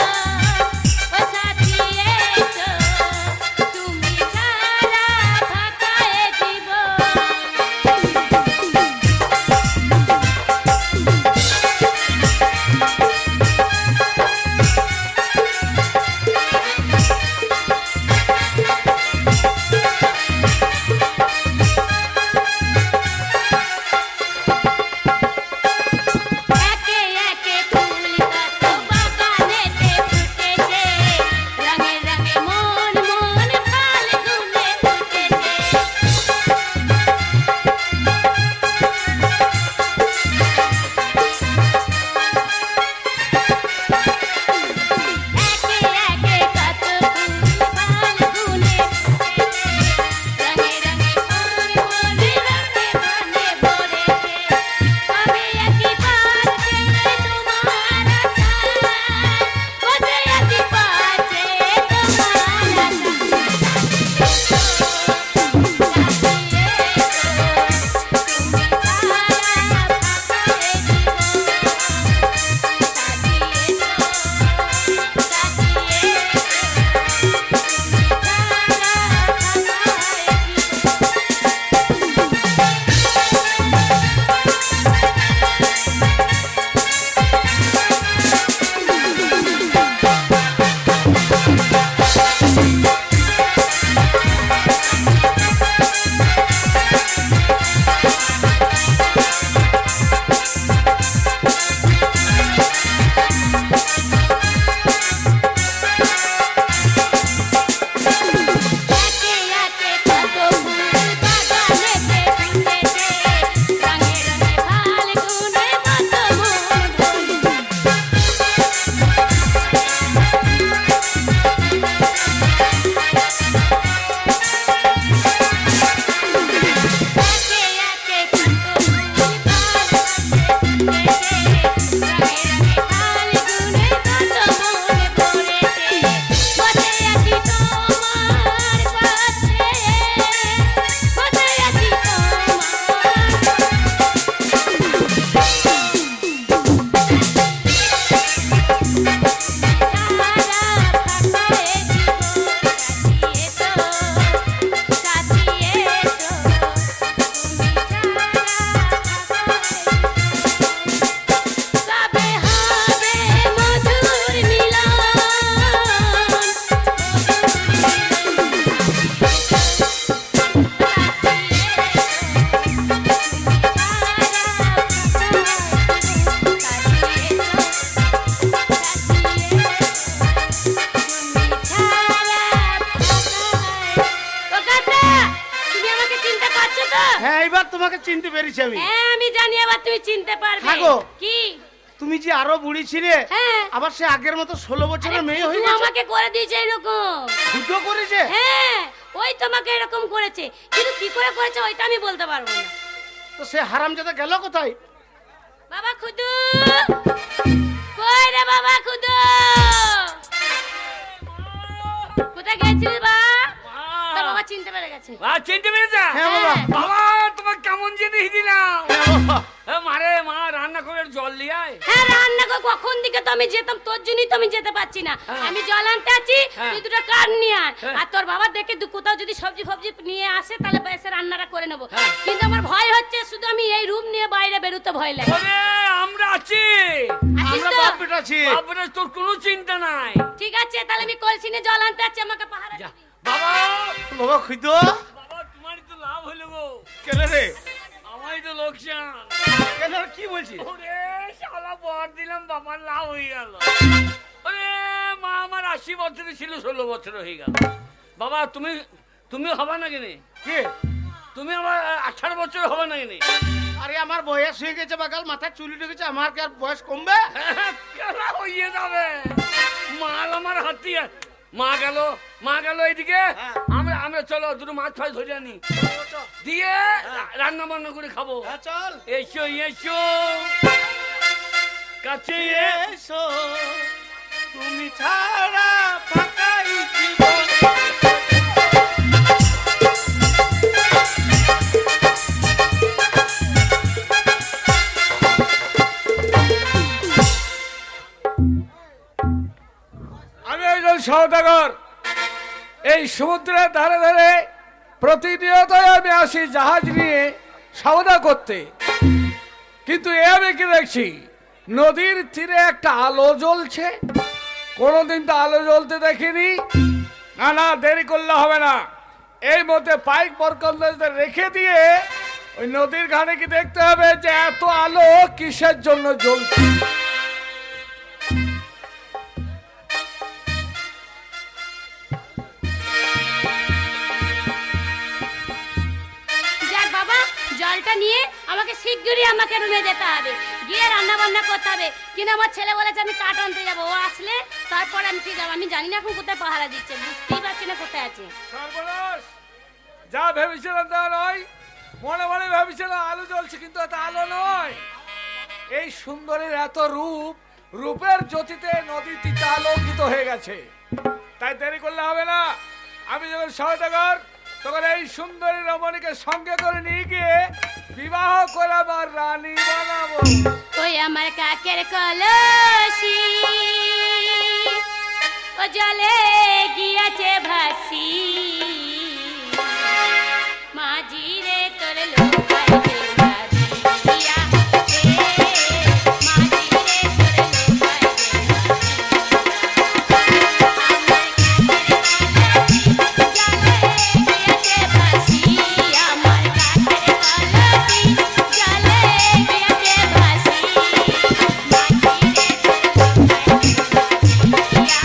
তোমাকে চিনতে পেরেছি আমি। হ্যাঁ আমি জানি, আবার তুমি চিনতে পারবে। হ্যাঁ গো। কি? তুমি যে আরো বুড়ি ছিলে, হ্যাঁ। আবার সে আগের মতো 16 বছরের মেয়ে হয়ে খুদু গেছে। আমাকে করে দিয়েছে এরকম। খুদো করেছে? হ্যাঁ ওই তোমাকে এরকম করেছে, কিন্তু কি করে করেছে ওইটা আমি বলতে পারবো না। তো সে হারামজাদা গেল কোথায়? বাবা খুদু, কই রে বাবা খুদু, কোথায় গেছিস বা? তোর বাবা চিনতে পেরে গেছে। চিনতে পেরেছা? হ্যাঁ বাবা। বাবা তোমার কেমন জিনিস দিলাম। হ্যাঁ বাবা। মারে মা রান্না করে জল দিয়ে আয়। হ্যাঁ রান্না করে কখন দিকে তো আমি যেতাম, তোর জন্যই তো আমি যেতে পারছি না। হ্যাঁ। আমি জল আনতে আছি, হ্যাঁ। তুই দুটো কাঠ নিয়ে আয়। হ্যাঁ। আর তোর বাবা দেখে কোথাও যদি সবজি ফবজি নিয়ে আসে তাহলে এসে রান্নাটা করে নেবো। হ্যাঁ। কিন্তু আমার ভয় হচ্ছে, শুধু আমি এই রুম নিয়ে বাইরে বেরোতে ভয় লাগে। ওরে আমরা আছি, আছিস আমরা তো? বাপ বেটা আছি। বাপরে তোর কোনো চিন্তা নাই। ঠিক আছে তাহলে আমি কলসি নিয়ে জল আনতে আছি, আমাকে পাহারা যা। দিবি। বাবা বাবা খুদো বাবা তোমারই তো লাভ হলো গো, কেন রে? আমারই তো লোকসান। কেন কি বলছিস? ওরে শালা বর দিলাম, বাবার লাভ হয়ে গেল। ওরে মা আমার 80 বছরে ছিল, 16 বছর হয়ে গেল। বাবা তুমি হবা না কেনে? কে? তুমি আমার 18 বছর হবা না কেনে? আরে আমার বয়স হয়ে গেছে বাগাল, মাথায় চুল উঠে গেছে, আমার কি আর বয়স কমবে? কেলা হয়ে যাবে, মাল আমার হাতিয়ার। মা গেল এইদিকে। হ্যাঁ। আমরা চলো দুটো মাছ ফাছ ধরে আনি, দিয়ে রান্না বান্না করে খাবো। হ্যাঁ চল। এসো এসো কাছে এসো তুমি ছাড়া ফাঁকাই জীবন। আমি একজন সওদাগর, এই সমুদ্রের ধারে ধারে প্রতিনিয়তই আমি আসি জাহাজ নিয়ে সওদা করতে। কিন্তু এ আমি কি দেখছি, নদীর তীরে একটা আলো জ্বলছে। কোনোদিন তো আলো জ্বলতে দেখিনি। না না, দেরি করলে হবে না, এই মধ্যে পাইক বরকন্দাজদের রেখে দিয়ে ওই নদীর ঘাটে কি দেখতে হবে যে এত আলো কিসের জন্য জ্বলছে। যাক বাবা, জলটা নিয়ে আমাকে শিগগিরই আমাকে রুমে যেতে হবে, গিয়ে রান্না বান্না করতে হবে। কিন্তু আমার ছেলে বলেছে আমি কাঠ আনতে যাবো, ও আসলে তারপর আমি ঠিক যাবো। আমি জানি না এখন কোথায় পাহারা দিচ্ছে, বুঝতেই পারছি না কোথায় আছে। সর্বনাশ, যা ভেবেছিলাম তা নয়। মনে মনে ভেবেছিলাম আলো জ্বলছে, কিন্তু এত আলো নয়। এই সুন্দরীর এত রূপ, রূপের জ্যোতিতে নদীটিতে আলোকিত হয়ে গেছে। তাই দেরি করলে হবে না, আমি যখন সওদাগর তখন এই সুন্দরী রমণীকে সঙ্গে করে নিয়ে গিয়ে বিবাহ করে আমার রানী বানাবো। ওই আমার কাকের কলসি ও জলে গিয়েছে ভাসি, মাঝি রে তোর লোকাই দে মাঝিয়া, মাঝি রে তোর লোকাই দে আমার কাকের কলসি জলে গিয়েছে ভাসি, আমার কাকের কলসি জলে গিয়েছে ভাসি, মাঝি রে তোর লোকাই দে মাঝিয়া,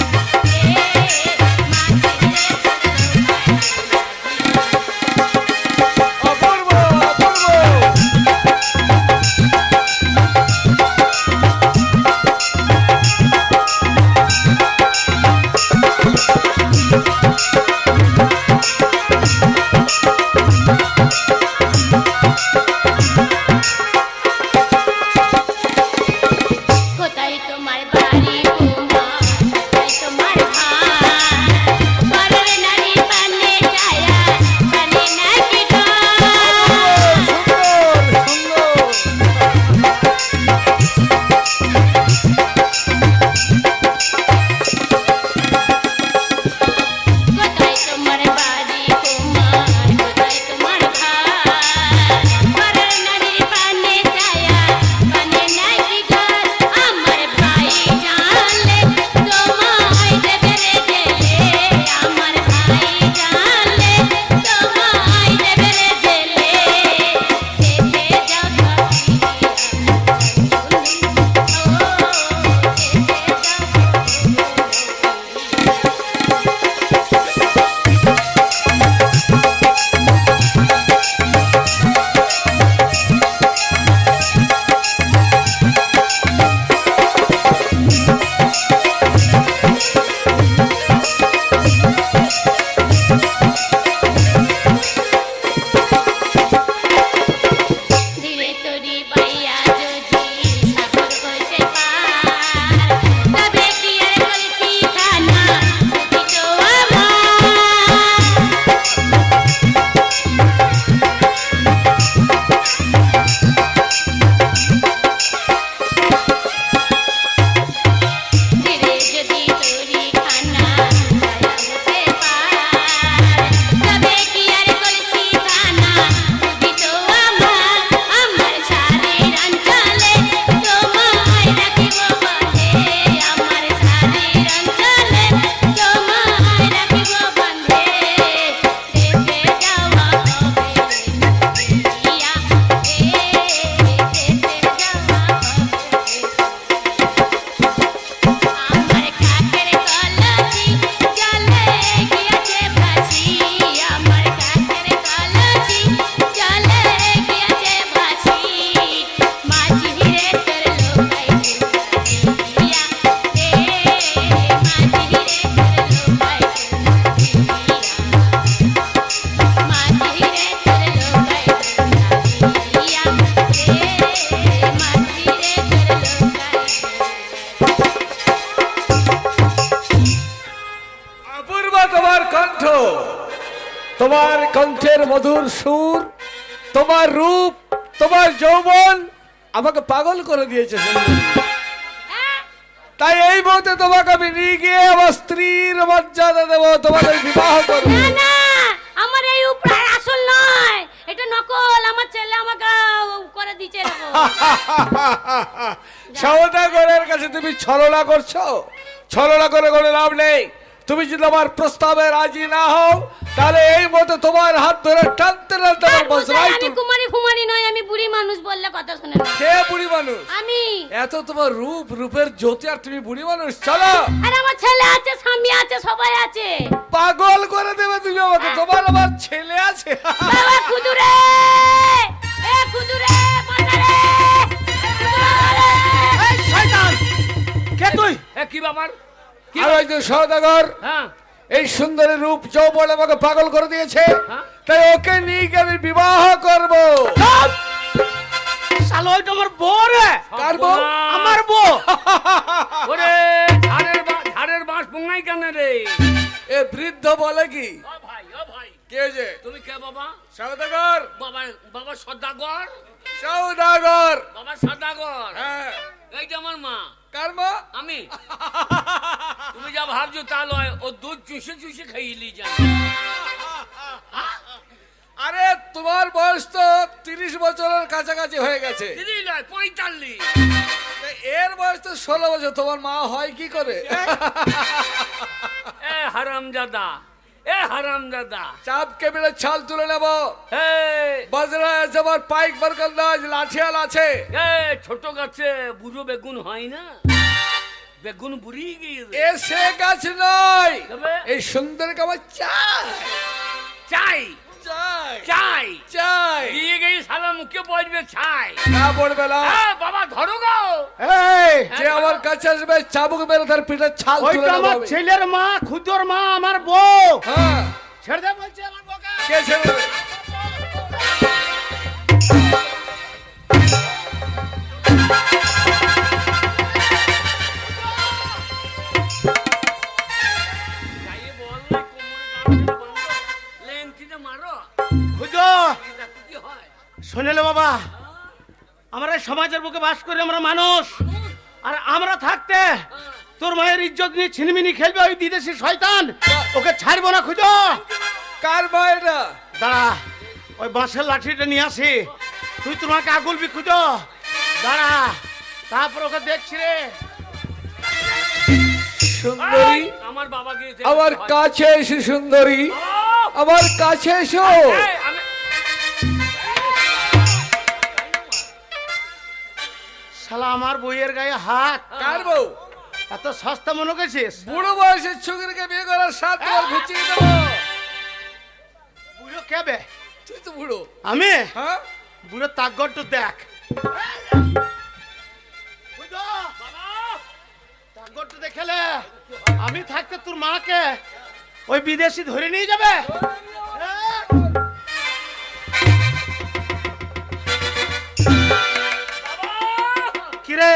অপূর্ব তোমার কণ্ঠ, তোমার কণ্ঠের মধুর সুর, তোমার রূপ, তোমার যৌবন আমাকে পাগল করে দিয়েছে সুন্দরী। হ্যাঁ? তাই এই মুহূর্তে তোমাকে আমি নিয়ে গিয়ে আমার স্ত্রীর মর্যাদা দেবো, তোমাদের বিবাহ করবো। না না, আমার এই উপহার আসল নয়, এটা নকল। আমার ছেলে আমাকে করে দিয়েছে এরকম। সওদাগরের কাছে তুমি ছলনা করছো, ছলনা করে কোনো লাভ নেই। তুমি যদি আমার প্রস্তাবে রাজি না হও, তাহলে এই মতো তোমার হাত ধরে টানতে টানতে আমার বসরাই আমি কুমারী ফুমারি নয়, আমি বুড়ি মানুষ, বললে কথা শুনে না। কে বুড়ি মানুষ? আমি। এত তোমার রূপ, রূপের জ্যোতি, আর তুমি বুড়ি মানুষ? চলো, আর আমার ছেলে আছে, স্বামী আছে, সবাই আছে। পাগল করে দেবে তুমি আমাকে। তোমার আমার ছেলে আছে। বাবা কুদুরে, এ কুদুরে, বাজারে, এই শয়তান, কে তুই? এ কি ব্যাপার? কি আর ওই যে সওদাগর হ্যাঁ এই সুন্দরী রূপ যৌবন আমাকে পাগল করে দিয়েছে, হ্যাঁ? তাই ওকে নিয়ে গিয়ে আমি বিবাহ করব। শালা ওইটা আমার বউ রে। কার বউ? আমার বউ। ওরে ঝাড়ের বাঁশ পুঙ্গাই কেন রে? এ বৃদ্ধ বলে কি? ও ভাই কে যে? তুমি কে বাবা? সওদাগর। বাবা সদাগর, সওদাগর। বাবা সদাগর। হ্যাঁ। এই যে আমার মা। কার মা? আমি। তুমি যা ভাবছো তা লয়, ও দুধ চুষে চুষে খাইলি যান। আরে তোমার বয়স তো 30 বছরের কাছাকাছি হয়ে গেছে। দিদি লয় 45। তা এর বয়স তো 16 বছর, তোমার মা হয় কি করে? এ হারামজাদা, এ হারামজাদা। চাপ কেবিলে ছাল তুলে নেব। এই বাজরা আছে, আমার পাইক বরকন্দাজ লাঠিয়াল আছে। এ ছোট গাছে বুড়ো বেগুন হয় না, বেগুন বুড়ি গিয়ে এ সে গাছ নয়, তবে? এই সুন্দর কামার চাই চাই চাই চাই চাই। দিয়ে গেই সালা মুখে পড়বে ছাই। না পড়বে না। বাবা ধরো গো। এই যে আমার কাছে আসবে চাবুক মেরে তার পিঠে ছাল তুলে ওইটা নেব আমার আমি। ছেলের মা, খুদর মা, আমার বউ। হ্যাঁ, ছেড়ে দে বলছে আমার বউকে। কে ছেড়ে? গায়ে বল না, কোমরে গামছা বাঁধো, লেংটিতে মারো। খুদো, এটা কি হয়? শুনেলে বাবা, আমরা এই সমাজের বুকে বাস করি, আমরা মানুষ। আর আমরা থাকতে তোর মায়ের ইজ্জত নিয়ে ছিনিমিনি খেলবে ওই বিদেশি শয়তান, ওকে ছাড়বো না। খুদো, কার মা এটা? দাঁড়া, ওই বাঁশের লাঠিটা নিয়ে আসি, তুই তোমাকে আগুলবি। খুদো দাঁড়া, তারপর ওকে দেখছি রে। সুন্দরী, আমার বাবা গিয়েছে আমার কাছে এসে সুন্দরী, আমার কাছে এসো। শালা আমার বইয়ের গায়ে হাত। কার বউ? এত সস্তা মনে করছিস? বুড়ো বয়সের ছুকরিকে বিয়ে করার সাথ তোমার ঘুচিয়ে দেবো। বুড়ো কেবে? তুই তো বুড়ো। আমি? হ্যাঁ, বুড়ো তাকগরটা দেখ। তাকগরটা দেখলে আমি থাকতে তোর মাকে ওই বিদেশি ধরে নিয়ে যাবে। কিরে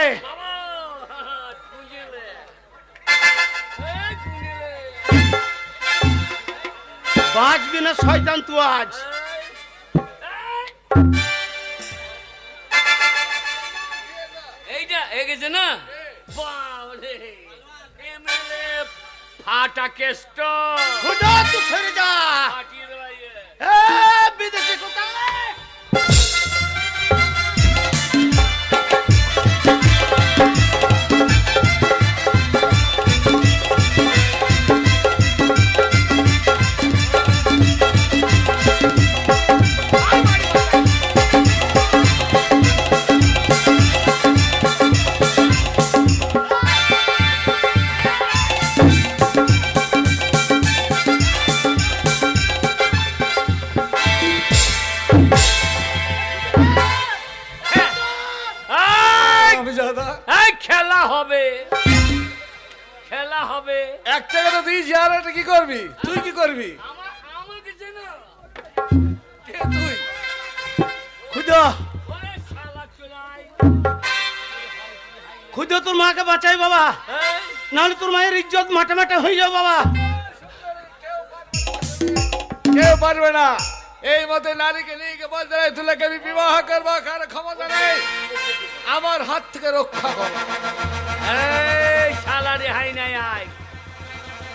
বাঁচবি না শয়তান তুই আজ। এইটা এগেছে না? বাবারে, এমএলএ ফাটা কেষ্ট খুদা তুই সরে যা। ফাটিয়ে দেওয়া ইয়ে। এ বিদেশি কোথায়? আমি দাদা এই খেলা হবে, খেলা হবে। এক টাকা তো দিয়েছি, আর একটা কি করবি? তুই কি করবি? আমাকে চেনো? কে তুই? খুদা ওরে শালা চোলাই। খুদা তোর মাকে বাঁচাই বাবা, এই, নাহলে তোর মায়ের ইজ্জত মাঠে মাঠে হয়ে যাও বাবা। কেউ পারবে না। এই মতে নারীকে নিয়ে গিয়ে বলতে হয় তুলাকে আমি বিবাহ করবো, কার ক্ষমতা নেই আমার হাত থেকে রক্ষা করো। এই শালা রেহাই নাই আয়,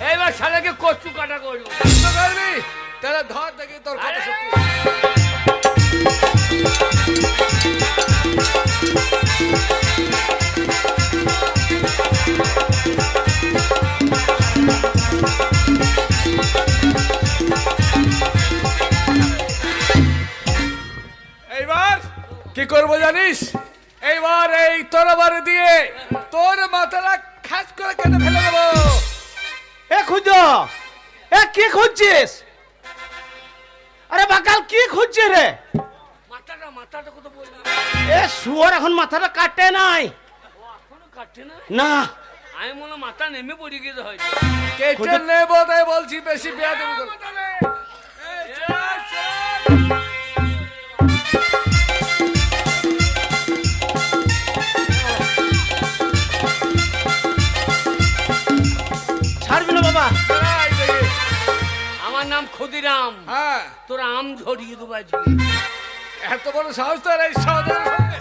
এইবার শালাকে কচু কাটা করবো। বুঝতে পারবি? তাহলে ধর দেখি তোর কত শক্তি। এইবার কি করবো জানিস? এইবার এই তরবারি দিয়ে তোর মাথাটা খাস করে কেটে ফেলে দেবো। এ খুঁজ, এ কি খুঁজছিস? আরে বাকাল কি খুঁজছিস রে? মাথাটা কত বললি? এ শুয়োর এখন মাথাটা কাটে নাই। ও এখনো কাটছে না? না আমি মনে হয় মাথা নেমে পড়ে গেছে হয়তো। কেটে নেবো তাই বলছি, বেশি বেয়াদবি করো। ছাড়বি না বাবা। এই দেখি। আমার নাম ক্ষুদিরাম, হ্যাঁ, তোর আম ঝরিয়ে দেবো আজকে। এত বড় সাহস তোর এই সহোদরের সঙ্গে?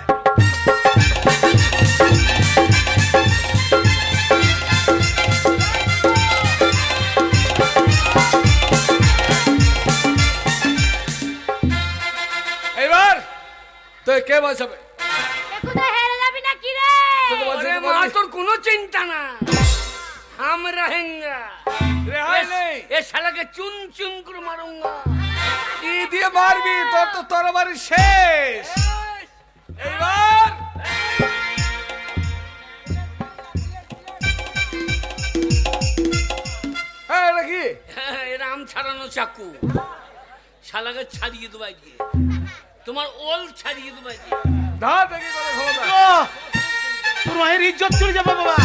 এইবার তুই কে বাঁচাবে? এখনো হেরে যাবি না কি রে? তোকে বলছি, ওরে তোকে মা, বলছি। তোর কোনো চিন্তা না, হাম রহেঙ্গা। রেহাই নেই। এ শালাকে চুন চুন করে মারুঙ্গা। কি দিয়ে মারবি? তোর তো তরবারি শেষ। এইবার হ্যাঁ নাকি এরা আম ছাড়ানো চাকু, শালাকে ছাড়িয়ে দেবো আজকে, তোমার ওল ছাড়িয়ে দেবো আজকে। ধা দেখি করে ক্ষমতা। ও, তোর মায়ের ইজ্জত চলে যাবে বাবা।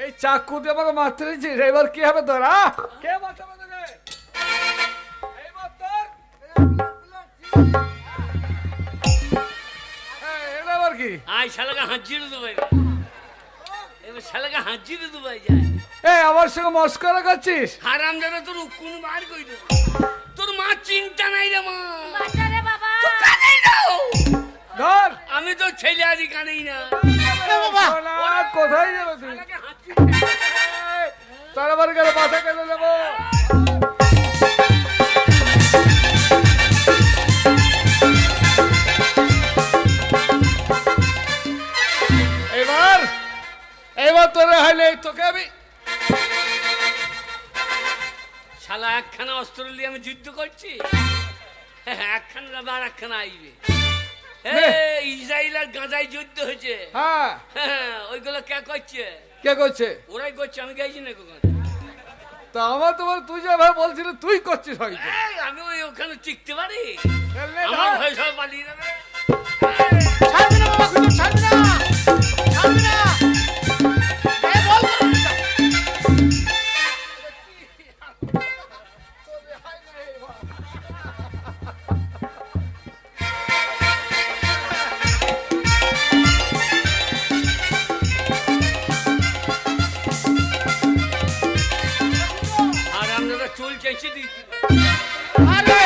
এই চাকু দিয়ে আমাকে মারতে দিচ্ছিস, এবার কি হবে তোরা? কে বাঁচাবে তোকে? এইবার তোর এটা আবার কি? আয় শালাকে হাঁচিয়ে দেবো এবার, এবার শালাকে হাঁচিয়ে দেবো যায়। এই আমার সঙ্গে মস্করা করছিস? হারাম যাবে তোর কোন বার কই দেবো। তোর মা চিন্তা নাই রে মা, বাঁচা রে বাবা। কানেই না ও। ধর আমি তো ছেলে আদি কানেই না। বাবা। ওরা কোথায় যাবে তুই? শালাকে হাঁচিয়ে তার আবার গেলে মাথা কেটে দেবো। এবার এবার তোরে হয় নেই, তোকে আমি শালা একখানা অস্ত্র নিয়ে আমি যুদ্ধ করছি, একখানা যাবে আর একখানা আইবে। ইসরায়েল আর গাজায় যুদ্ধ হয়েছে, হ্যাঁ ওইগুলো কে করছে? কে করছে? ওরাই করছে, আমি গাইছি না কখন। তা আমার তোমার তুই যেভাবে বলছিল তুই করছিস হয়তো। আমি ওই ওখানে টিকতে পারি? চললে আমার ধর। ভয় সব পালিয়ে যাবে। ছাড়বি না বাবা, খুঁজো, ছাড়বি না, ছাড়বি না। এ বল তো। আর আমরা চুল চেঁচে দিচ্ছি। আরে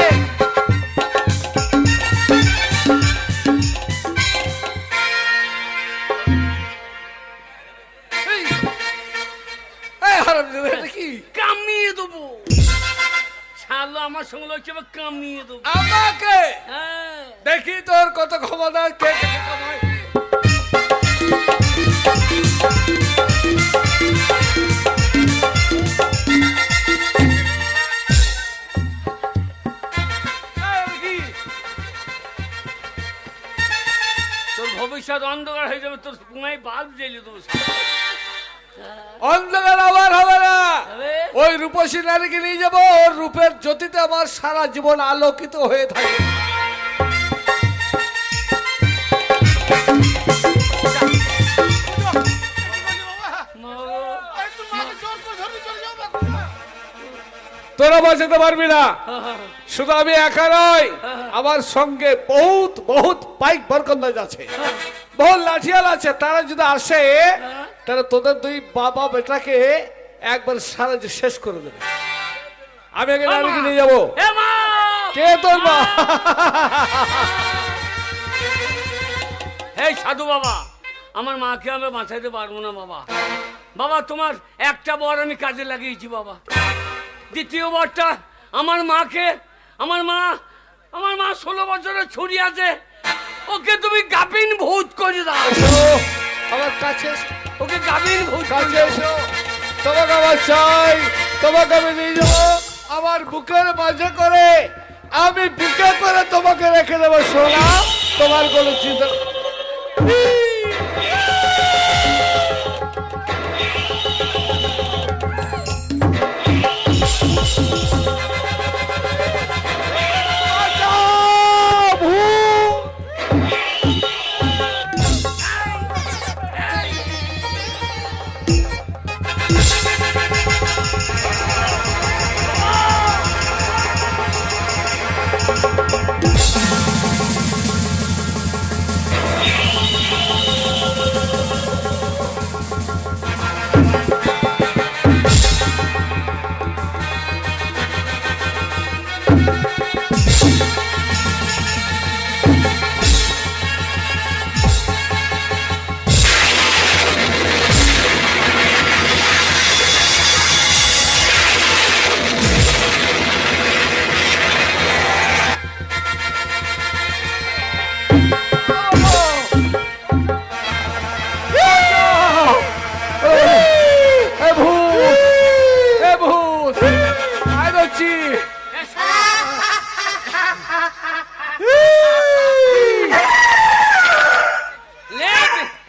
এই হারামজাদা, এটা কি? কামিয়ে দেবো শালা, আমার সঙ্গে লড়ছে, এবার কামিয়ে দেবো। আমাকে হ্যাঁ, দেখি তোর কত ক্ষমতা, কে কে কামায়। এই কি? তোর ভবিষ্যৎ অন্ধকার হয়ে যাবে, তোর ঘুমাই বাল্ব জ্বেলে দেবো। অন্ধকার আবার হবে না। তবে ওই রূপসী নারীকে নিয়ে যাবো, ওর রূপের জ্যোতিতে আমার সারা জীবন আলোকিত হয়ে থাকে। তোরা বাঁচাতে পারবি না। শুধু আমি একা নয়, আমার সঙ্গে বহুত বহুত পাইক বরকন্দাজ আছে, বহুত লাঠিয়াল আছে। তারা যদি আসে তাহলে তোদের দুই বাবা বেটাকে একবার সারা শেষ করে দেবে। আমি আগে নারীকে নিয়ে যাবো। এ মা! কে তোর মা? এই সাধু বাবা, আমার মাকে আমি বাঁচাইতে পারবো না বাবা। বাবা তোমার একটা বর আমি কাজে লাগিয়েছি বাবা, দ্বিতীয় বরটা আমার মাকে, আমার মা 16 বছরের ছুরি আছে, ওকে তুমি গাবিন ভূত করে দাও। এসো আমার কাছে এসো, ওকে গাবিন ভূত করে কাছে দাও। এসো। তোমাকে আমার চাই, তোমাকে আমি নিয়ে যাবো আমার বুকের মাঝে করে, আমি বুকে করে তোমাকে রেখে দেবো সোনা। তোমার কোনো চিন্তা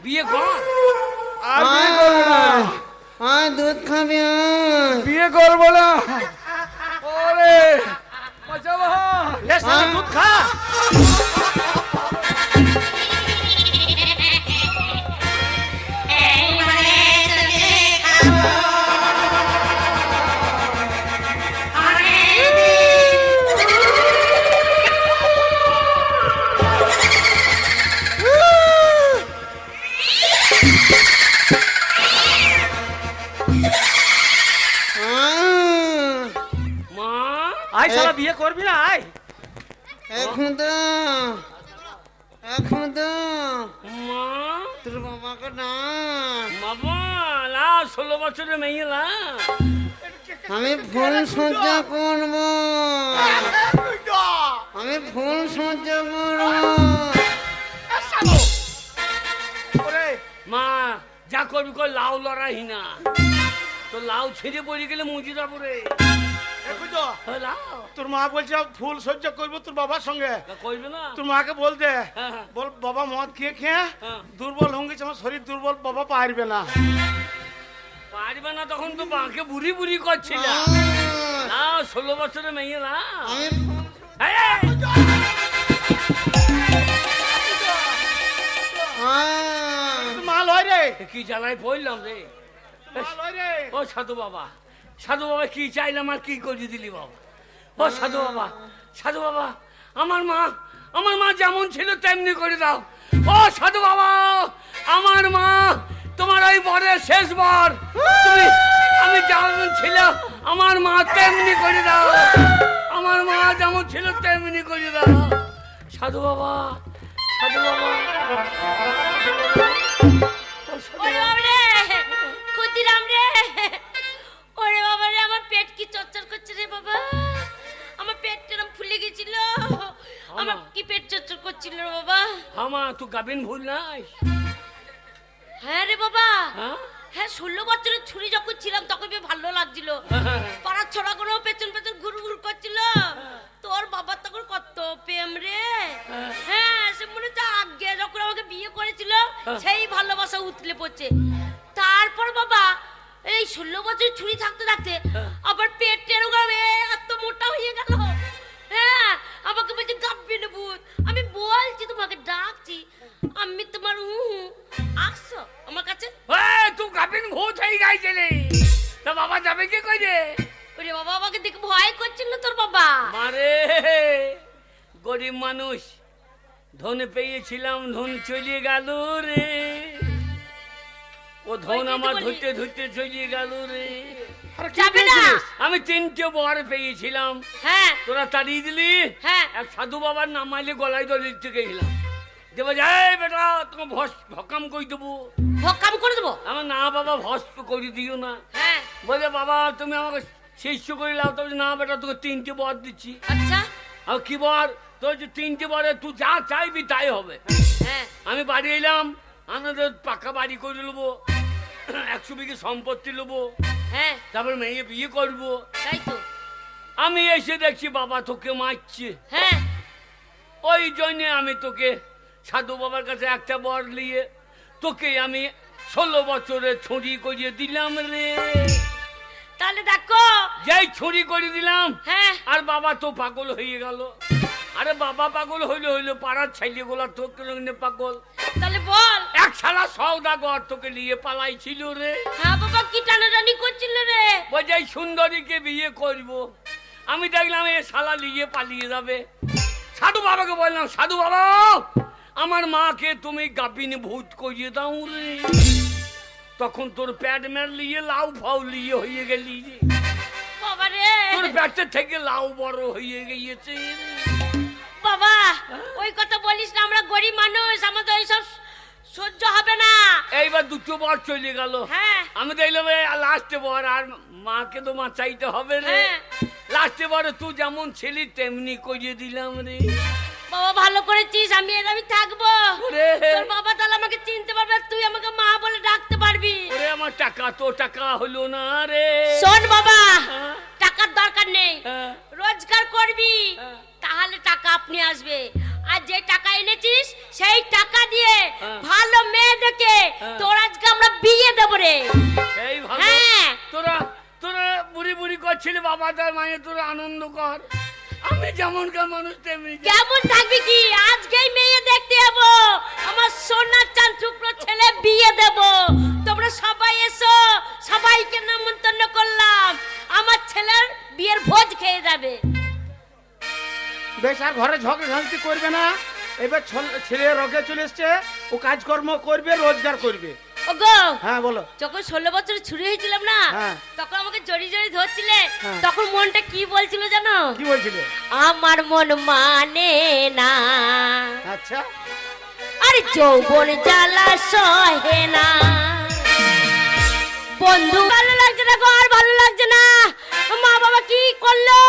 বিয়ে কর। আর বিয়ে করবো না, দুধ খাবি আয়। বিয়ে করবো না। ওরে বাঁচাবো। লে শালা দুধ খা। মা আয় শালা বিয়ে করবি না আয়। এখন তো মা তোর বাবাকে না, বাবা লা 16 বছরের মেয়ে লা। আমি ফুল সজ্জা করব, আমি ফুল সজ্জা করব। ওরে মা যা করবি কর, লাউ লড়াই না তো, লাউ ছিঁড়ে পড়ে গেলে মুজি যাবো রে। দেখুই তো লাউ তোর মা বলছে ফুল সহ্য করবো তোর বাবার সঙ্গে। করবে না। তোর মাকে বল দে, হ্যাঁ, হ্যাঁ। বল বাবা মদ খেয়ে খেয়ে হ্যাঁ। দুর্বল হয়ে গেছে, আমার শরীর দুর্বল, বাবা পারবে না। পারবে না তখন তো মাকে বুড়ি বুড়ি করছিল না। 16 বছরের মেয়ে না। আমি এই, এই, তোর মা লয় রে, কি জ্বালায় পড়লাম রে। মা লয় রে। ও সাধু বাবা কি চাইলাম আর কি করে দিলি বাবা। ও সাধু বাবা আমার মা যেমন ছিল তেমনি করে দাও। ও সাধু বাবা, আমার মা তোমার ওই বরের শেষ বর, তুমি আমি যেমন ছিল আমার মা তেমনি করে দাও। আমার মা যেমন ছিল তেমনি করে দাও। সাধু বাবা ও সাধু ওরে বাবা রে, ক্ষুদিরাম রে, ওরে বাবা রে, আমার পেট কি চচ্চর করছে রে বাবা, আমার পেটটা এরকম ফুলে গেছিল, আমার কি পেট চচ্চর করছিল রে বাবা। আমা তুই গাবিন ভুল নাই। হ্যাঁ রে বাবা, হ্যাঁ হ্যাঁ 16 বছরের ছুরি যখন ছিলাম তখন বেশ ভালো লাগছিল, পাড়ার ছোড়া কোনো পেছন পেছন ঘুর ঘুর করছিল, তোর বাবার তখন কত প্রেম রে। হ্যাঁ সে মনে হচ্ছে আগে যখন আমাকে বিয়ে করেছিল সেই ভালোবাসা উতলে পড়ছে। তারপর বাবা এই 16 বছর ছুরি থাকতে থাকতে আবার পেট এরকম এত মোটা হয়ে গেল। হ্যাঁ আমাকে বলছে গাব্বিনে ভূত। আমি বলছি তোমাকে ডাকছি, আমি তোমার আসছো আমার কাছে। তুই গাবিন ভূত হয়ে গেছিলি, তা বাবা যাবে কি কই রে? ওরে বাবা আমাকে দেখে ভয় ভয় করছিল তোর বাবা। মারে গরিব মানুষ, ধন পেয়েছিলাম, ধন চলে গেল রে। ও ধন ওই আমার দিদি বলি। ধরতে ধরতে চলে গেল রে। আরে কি যাবে না। পেয়েছিলিস? আমি 3টে বর পেয়েছিলাম, হ্যাঁ তোরা তাড়িয়ে দিলি। হ্যাঁ। এক সাধু বাবার নাম আইলে গলায় দলিল থেকে গেলাম, দেবো যাই বেটা তোমাকে ভকাম করে দেবো। ভকাম করে দেবো। আমার না বাবা ভস্ত করে দিও না। হ্যাঁ বলে বাবা তুমি আমাকে শিষ্য করে লাও। তবে না বেটা তোকে 3টে বর দিচ্ছি। আচ্ছা আর কি বর? তোর যে 3টে বরে তুই যা চাইবি তাই হবে। হ্যাঁ আমি বাড়ি এলাম, আমাদের পাকা বাড়ি করে নেবো, 100 বিঘে সম্পত্তি নেবো, হ্যাঁ তারপর মেয়ে বিয়ে করবো। তাই তো। আমি এসে দেখছি বাবা তোকে মারছে। হ্যাঁ ওই জন্যে আমি তোকে সাধু বাবার কাছে একটা বর নিয়ে তোকে আমি 16 বছরে ছুরি করিয়ে দিলাম রে। তাহলে দেখো। যেই ছুরি করে দিলাম হ্যাঁ আর বাবা তো পাগল হয়ে গেল। আরে বাবা পাগল হইলে পাড়ার ছেলেগুলা তোকে লগ্নে পাগল। তাহলে বল। এক শালা সওদাগর তোকে নিয়ে পালাইছিল রে। হ্যাঁ বাবা কি টানাটানি করছিল রে। বলছে এই সুন্দরীকে বিয়ে করব। আমি দেখলাম এ শালা নিয়ে পালিয়ে যাবে। সাধু বাবাকে বললাম, সাধু বাবা আমার মাকে তুমি গাপিনী ভূত করিয়ে দাও রে। তখন তোর প্যাড ম্যাড লিয়ে লাউ ফাউ লিয়ে হয়ে গেলি রে। বাবা রে তোর প্যাটের থেকে লাউ বড় হয়ে গিয়েছে রে। বাবা ওই কথা বলিস না, আমরা গরিব মানুষ, আমাদের ওইসব সহ্য হবে না। এইবার 2টো বর চলে গেল। হ্যাঁ আমি দেখলাম লাস্টে বর, আর মাকে তো চাইতে হবে রে। হ্যাঁ। লাস্টে বরে তুই যেমন ছিলি তেমনি করিয়ে দিলাম রে। বাবা ভালো করেছিস, আমি থাকবো। ওরে তোর বাবা তাহলে আমাকে চিনতে পারবে, তুই আমাকে মা বলে ডাকতে পারবি। ওরে আমার টাকা তো টাকা হলো না রে। শোন বাবা, হ্যাঁ। টাকার দরকার নেই, হ্যাঁ। রোজগার করবি হ্যাঁ। তাহলে টাকা আপনি আসবে। আর যে টাকা এনেছিস সেই টাকা দিয়ে হ্যাঁ। ভালো মেয়ে দেখে হ্যাঁ। তোর আজকে আমরা বিয়ে দেবো রে। এই ভালো। হ্যাঁ। তোরা তোরা বুড়ি বুড়ি করছিলি বাবা তার মায়ে, তোরা আনন্দ কর। আমি যেমনকার মানুষ তেমনি। কেমন থাকবি কি? আজকেই মেয়ে দেখতে যাবো, আমার সোনার চাঁদ টুকরো ছেলে বিয়ে দেব। তোমরা সবাই এসো, সবাইকে নিমন্ত্রণ করলাম, আমার ছেলের বিয়ের ভোজ খেয়ে যাবে। বেশ আর ঘরে ঝগড়াঝাঁটি করবে না। এবার ছেলে রোগে চলে এসছে, ও কাজকর্ম করবে, রোজগার করবে। ওগো হ্যাঁ বলো। যখন 16 বছর ছুরি হয়েছিলাম না, হ্যাঁ। তখন আমাকে জড়ি জড়ি ধরছিলে, হ্যাঁ। তখন মনটা কি বলছিল জানো? কি বলছিলে? আমার মন মানে না, আচ্ছা আর যৌবন জ্বালা সহে না। বন্ধু ভালো লাগছে না গো, আর ভালো লাগছে না। মা বাবা কি করলো,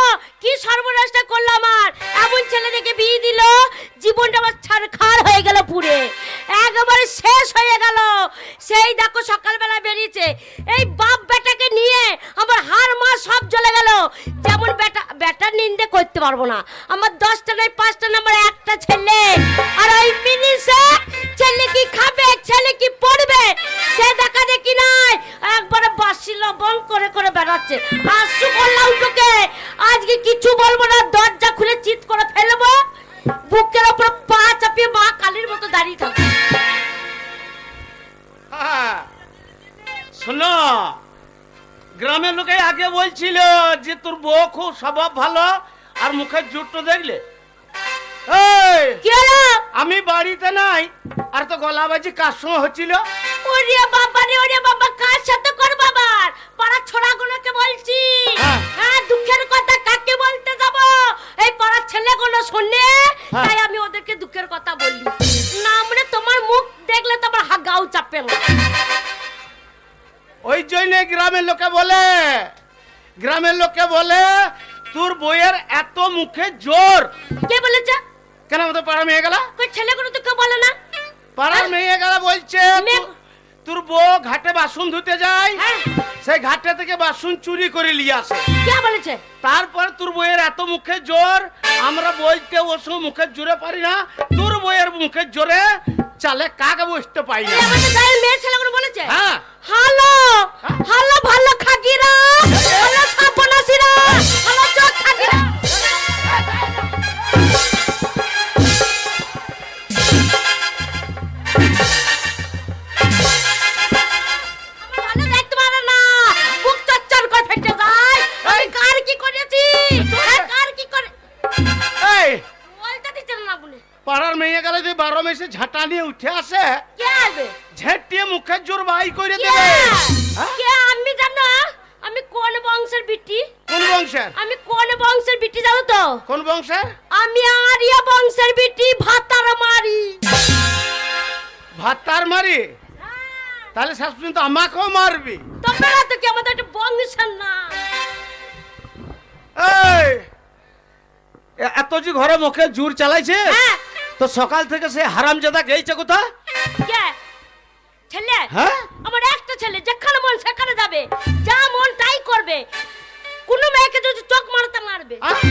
কি সর্বনাশটা করলো আমার। এমন ছেলে দেখে বিয়ে দিল, জীবনটা আমার ছারখার হয়ে গেল, পুরে একেবারে শেষ হয়ে গেল। সেই দেখো সকালবেলা বেরিয়েছে, এই বাপ বেটাকে নিয়ে আমার হাড় মা সব জ্বলে গেল। যেমন বেটার নিন্দে করতে পারবো না, আমার 10টা নয় 5টা নাম্বার একটা ছেলে। আর ওই মিনিসে ছেলে কি খাবে, ছেলে কি পড়বে সে দেখা দেখি নাই, একবারে বাসি লবণ করে করে বেড়াচ্ছে। আসু বললাম তোকে আজকে কিছু বলবো না, দরজা খুলে চিৎ করে ফেলবো, বুকের উপর পা চাপিয়ে মা কালীর মতো দাঁড়িয়ে থাকবো। শোনো, গ্রামের লোকে আগে বলছিল যে তোর বউ খুব স্বভাব ভালো, আর মুখের জুটটো দেখলে। এই, কি হলো? আমি বাড়িতে নাই, আর তো গলাবাজি কার সময় হচ্ছিল। ওরে বাবা রে, ওরে বাবা, কার সাথে কর বাবার? পাড়ার ছোড়াগুলোকে বলছি। হ্যাঁ। হ্যাঁ, দুঃখের কথা কাকে বলতে যাব? এই পাড়ার ছেলেগুলো শোনে, হ্যাঁ। তাই আমি ওদেরকে দুঃখের কথা বলি না। মানে তোমার মুখ দেখলে তো আমার গাও চাপে না। ওই জন্য গ্রামের লোকে বলে, গ্রামের লোকে বলে তোর বইয়ের এত মুখে জোর। কে বলেছে? কেন আমাদের পাড়া মেয়ে গেলা? ওই ছেলেগুলো তো কেউ বলে না। পাড়ার মেয়ে গেলা বলছে মেয়ে- তোর বউ ঘাটে বাসন ধুতে যায়, হ্যাঁ। সেই ঘাটে থেকে বাসন চুরি করে নিয়ে আসে। কে বলেছে? তারপর তোর বইয়ের এত মুখে জোর, আমরা বলতে ও সময় মুখের জোরে পারি না, তোর বইয়ের মুখের জোরে চালে কাকে বসতে পাই না। এই আমাদের গায়ের মেয়ে ছেলেগুলো বলেছে? হ্যাঁ। হ্যালো হ্যালো, ভালো খাকিরা, ভালো সাপনাসিরা, ভালো চোখ খাকিরা। ভালো দেখতে পারে না, বুক চচ্চর করে ফেটে যায়। আমি কার কি করেছি? পাড়ার মেয়ে গেলে যদি 12 মেসে ঝাঁটা নিয়ে উঠে আসে, কে আসবে? ঝেঁটিয়ে মুখের জোর বাই করে কে? দেবে। হ্যাঁ? কে? আমি জানো আমি কোন বংশের বিটি? কোন বংশের? আমি কোন বংশের বিটি জানো তো? কোন বংশের? আমি আরিয়া বংশের বিটি, ভাতার মারি। ভাতার মারি? তাহলে শেষ পর্যন্ত আমাকেও মারবি? তোমরা তো কি আমাদের একটা বংশের না? এই এত যে ঘরে মুখে জোর চালাইছে, হ্যাঁ। তো সকাল থেকে সে হারামজাদা গেইছে কোথা? কে? ছেলে? হ্যাঁ? আমার একটা ছেলে, যেখানে মন সেখানে যাবে, যা মন তাই করবে। কোনো মেয়েকে যদি চোখ মারতে মারবে। আহ!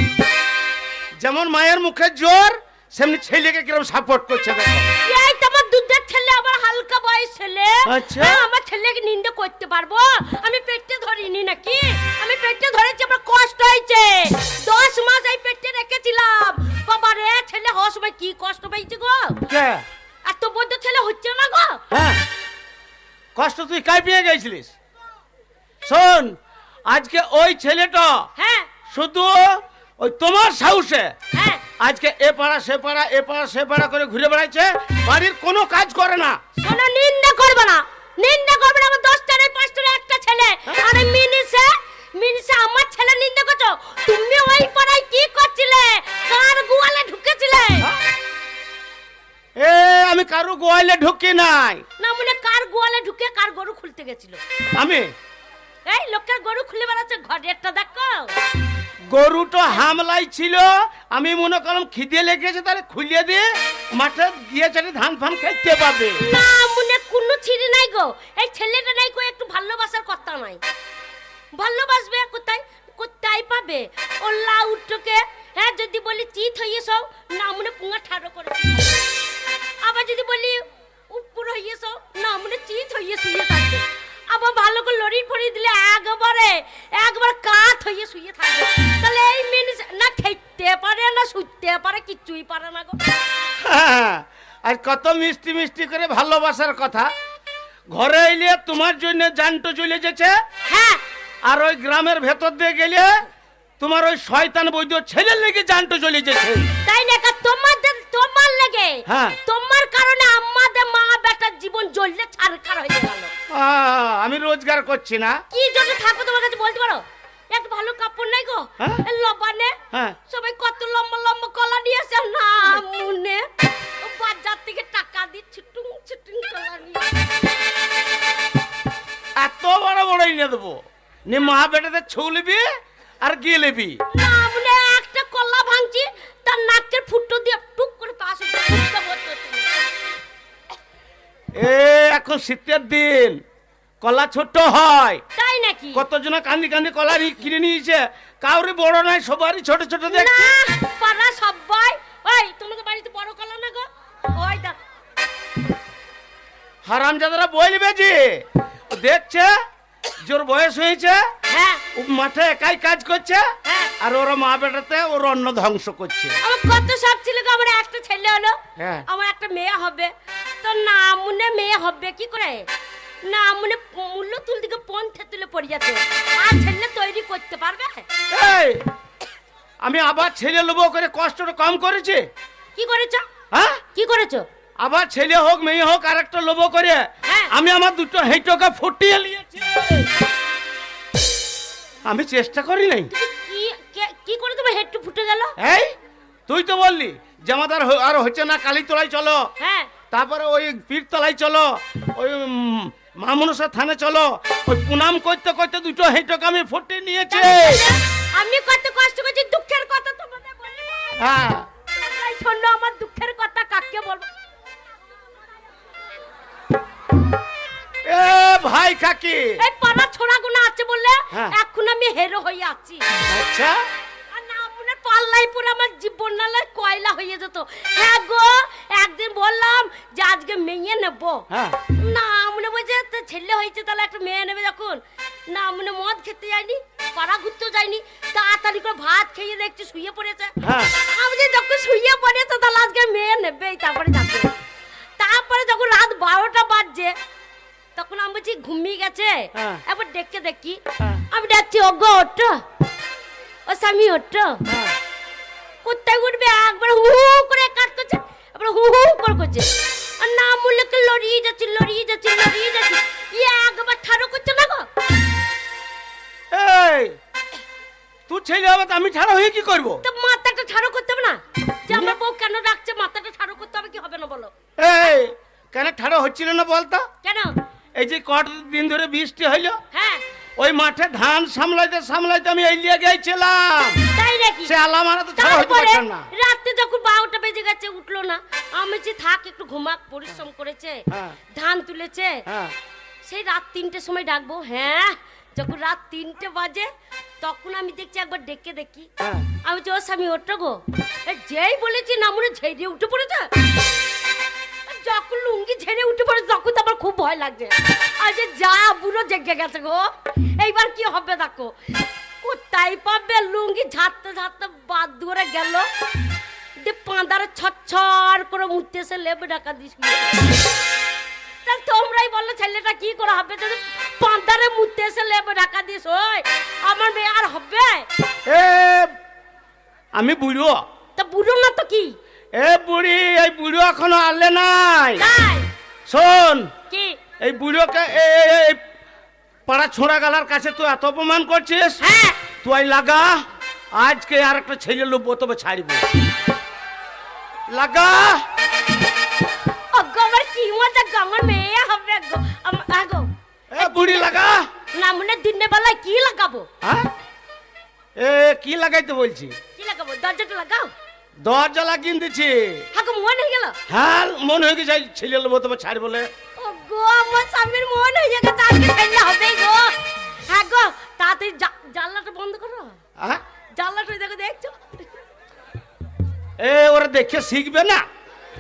যেমন মায়ের মুখে জোর, সেমনি ছেলেকে কিরকম সাপোর্ট করছে দেখো। এই তো আমার দুধের ছেলে, আমার হালকা বয়স ছেলে। আচ্ছা। হ্যাঁ, আমার ছেলেকে নিন্দে করতে পারবো? আমি পেটে ধরিনি নাকি? আমি পেটে ধরেছি, আমার কষ্ট হয়েছে। 10 মাস এই পেটে রেখেছিলাম। বাবা রে, ছেলে হওয়ার সময় কি কষ্ট পেয়েছে গো। কে? এত বড় ছেলে হচ্ছে না গো। হ্যাঁ, কষ্ট তুই কাই পেয়ে গেছিলিস? শোন, আজকে ওই ছেলেটা হ্যাঁ শুধু ওই তোমার সাহসে হ্যাঁ। আজকে এ পাড়া সে পাড়া, এ পাড়া সে পাড়া করে ঘুরে বেড়াচ্ছে, বাড়ির কোনো কাজ করে না। শোনো, নিন্দা করবে না, নিন্দা করবে না। আমার 10টার 5টার একটা ছেলে, আর মিনিসে আমার ছেলে নিন্দা করছো। তুমি ওই পাড়ায় কি করছিলে? কার গোয়ালে ঢুকেছিলে? এ আমি কারো গোয়ালে ঢুকি নাই। না মনে কার গোয়ালে ঢুকে কার গরু খুলতে গেছিল? আমি এই লোকের গরু খুলে বেড়াচ্ছে, ঘরেরটা দেখো। গরুটা হামলাই ছিল, আমি মনে করলাম খিদে লেগেছে, তাহলে খুলিয়ে দিয়ে মাঠে গিয়ে চাটি ধান ফান খাইতে পাবে। না মনে কোনো ছিড়ি নাই গো। এই ছেলেটা নাই গো, একটু ভালোবাসার কথা নাই। ভালোবাসবে কোথায়? কোথায় পাবে? ও লাউটকে হ্যাঁ, যদি বলি চিত হইয়ে সব, না মনে পুঙ্গা ঠাড়ো করে। আবার যদি বলি উপর হইয়ে সব, না মনে চিত হইয়ে শুয়ে থাকবে। আবার ভালো করে লড়ি ফড়ি দিলে একবার কাত হইয়ে শুয়ে থাকবে। তাহলে এই মিনিস না খেতে পারে না শুতে পারে, কিচ্ছুই পারে না গো। আর কত মিষ্টি মিষ্টি করে ভালোবাসার কথা, ঘরে এলে তোমার জন্য জানটো চলে যেছে, হ্যাঁ আর ওই গ্রামের ভেতর দিয়ে গেলে তোমার ওই শয়তান বৈদ্য ছেলের লেগে জানটো চলে যেছে। তাই না? তোমার লেগে, হ্যাঁ। তোমার কারণে আমাদের মা বেটার জীবন জ্বললে ছারখার হয়ে গেল। আমি রোজগার করছি না। কি জন্য থাকবো তোমার কাছে বলতে পারো? একটা ভালো কাপড় নাই গো। হ্যাঁ? লবানে হ্যাঁ। সবাই কত লম্বা লম্বা কলা নিয়ে আসে না মুনে, বাজার থেকে টাকা দিয়ে ছুটুং ছুটুং কলা নিয়ে। এত বড় বড় এনে দেবো, নি মা বেটাতে ছুলবি আর গিলেবি। না মুনে একটা কলা ভাঙছি, তার নাকের ফুটো দিয়ে টুক করে পাশ হয়ে। এ এখন শীতের দিন, কলা ছোট হয়। তাই নাকি? কতজন কান্দি কান্দি কলা কিনে নিয়েছে, কাউরি বড় নাই, সবারই ছোট ছোট না দেখছি। পাড়া সবাই। ওই তোমাদের বাড়িতে বড় কলা না গো? ওই দেখ। হারামজাদারা বলবে যে ও দেখছে জোর বয়স হয়েছে, হ্যাঁ ও মাঠে একাই কাজ করছে, হ্যাঁ। আর ওরা মা বেটাতে ওর অন্ন ধ্বংস করছে। আমার কত শখ ছিল গো, আমার একটা ছেলে হলো, হ্যাঁ। আমার একটা মেয়ে হবে। তো না মনে মেয়ে হবে কি করে? না মনে মূল্য তুল দিকে পন্থে তুলে পড়ে যাচ্ছে। আর ছেলে তৈরি করতে পারবে? এই আমি আবার ছেলে লোভ করে কষ্টটা কম করেছি? কি করেছো? হ্যাঁ, কি করেছো? আবার ছেলে হোক মেয়ে হোক আর একটা লোভ করে হ্যাঁ। আমি আমার দুটো হেঁটোকে ফুটিয়ে নিয়েছি। আমি চেষ্টা করি নাই। তুমি কি করে তোমার হেড ফুটে গেল? এই তুই তো বললি জামাদার আর হচ্ছে না, কালীতলায় চলো, হ্যাঁ তারপরে ওই পীরতলায় চলো, ওই মামনসা থানে চলো, ওই প্রণাম করতে করতে দুটো হেঁটোকে আমি ফুটিয়ে নিয়েছি। আমি কত কষ্ট করছি, দুঃখের কথা তোমাদের বলি। হ্যাঁ, তোমরাই শোনো আমার দুঃখের কথা, কাকে বলবো? এ ভাই কাকি। এই পাড়া ছোড়া গুনা আছে বললে হ্যাঁ। এখন আমি হেরো হয়ে আছি। আচ্ছা, আর না মনে পাল্লাই পুরো আমার জীবন নালে কয়লা হয়ে যেত। হ্যাঁ গো, একদিন বললাম যে আজকে মেয়ে নেব, হ্যাঁ। না মনে বলছে তো ছেলে হয়েছে তাহলে একটা মেয়ে নেবে যখন, না মনে মদ খেতে যায়নি, পাড়া ঘুরতেও যায়নি, তাড়াতাড়ি করে ভাত খেয়ে দেখছি শুয়ে পড়েছে। হ্যাঁ। আমি যে যখন শুয়ে পড়েছে তাহলে আজকে মেয়ে নেবে, তারপরে যাবে। তারপরে যখন রাত 12টা বাজছে তখন আমি বলছি ঘুমিয়ে গেছে, হ্যাঁ। একবার ডেকে দেখি। হ্যাঁ। আমি ডাকছি ওগো ওঠো, ও স্বামী ওঠো। হ্যাঁ। কোথায় উঠবে? একবার হু করে কাজ করছে, করছে, আর না মুলেকে লড়িয়ে যাচ্ছি লড়িয়ে যাচ্ছি লড়িয়ে যাচ্ছি, ইয়ে একবার ঠাড়ো করছে না গো। এই তুই ছেলে হবে তো আমি ছাড়া হয়ে কি করবো? তো মাথাটা ঠাড়ো করতে হবে না? যে আমার বউ কেন ডাকছে, মাথাটা ঠাড়ো করতে হবে কি হবে না বলো? এই কেন ঠাড়া হচ্ছিল না বলতো? কেন? এই যে কতদিন ধরে বৃষ্টি হইলো, হ্যাঁ ওই মাঠে ধান সামলাইতে সামলাইতে আমি এলিয়ে গেছিলাম, তাই নাকি? সে আলা মারা তো ছাড়া হইতে তারপরে পারতাম না। রাতে যখন 12টা বেজে গেছে উঠলো না, আমি যে থাক একটু ঘুমাক, পরিশ্রম করেছে, হ্যাঁ। ধান তুলেছে, হ্যাঁ সেই রাত 3টের সময় ডাকবো। হ্যাঁ, যখন রাত 3টে বাজে তখন আমি দেখছি একবার ডেকে দেখি, হ্যাঁ আমি যে ও স্বামী ওঠো গো, যেই বলেছি না মনে ঝেড়ে উঠে পড়েছে। যখন লুঙ্গি ঝেড়ে উঠে পড়েছে তখন তো আমার খুব ভয় লাগছে, আর যে যা বুড়ো জেগে গেছে গো, এইবার কি হবে দেখো। কোথায় পাবে লুঙ্গি ঝাড়তে ঝাড়তে বাদ ধরে গেল, দিয়ে পাঁদারে ছচ্ছর করে মুড়তে এসে লেবু ঢাকা দিস। তা তোমরাই বললো ছেলেটা কি করে হবে যদি পাঁদারে মুড়তে এসে লেবু ঢাকা দিস? ওই আমার মেয়ে আর হবে? এ আমি বুড়ো। তা বুড়ো না তো কি? এ বুড়ি, এই বুড়ো এখনো আনলে নাই। তাই শোন, কি? এই বুড়োকে এই পাড়া ছোঁড়া গালার কাছে তুই এত অপমান করছিস, হ্যাঁ তুই লাগা আজকে আর একটা ছেলে লোক তবে ছাড়িব। লাগা ওগো আমার কি মজা গো, আমার মেয়ে হবে গো। আগো এ বুড়ি লাগা। না মনে দিনের বেলায় কি লাগাবো? হ্যাঁ এ কি লাগাইতে বলছি? কি লাগাবো? দরজাটা লাগাও। দরজা লাগিয়ে দিচ্ছি। আগো মনে হয়ে গেল। হ্যাঁ মনে হয়ে গেছে ছেলে লোক তবে ছাড়ি বলে। ওগো আমার স্বামীর মন হয়ে গেছে, আজকে ছেলে হবে গো। হ্যাঁ গো তাড়াতাড়ি জানলাটা বন্ধ করো। হ্যাঁ জানলাটা দেখো, দেখছো? এ ওরা দেখে শিখবে না।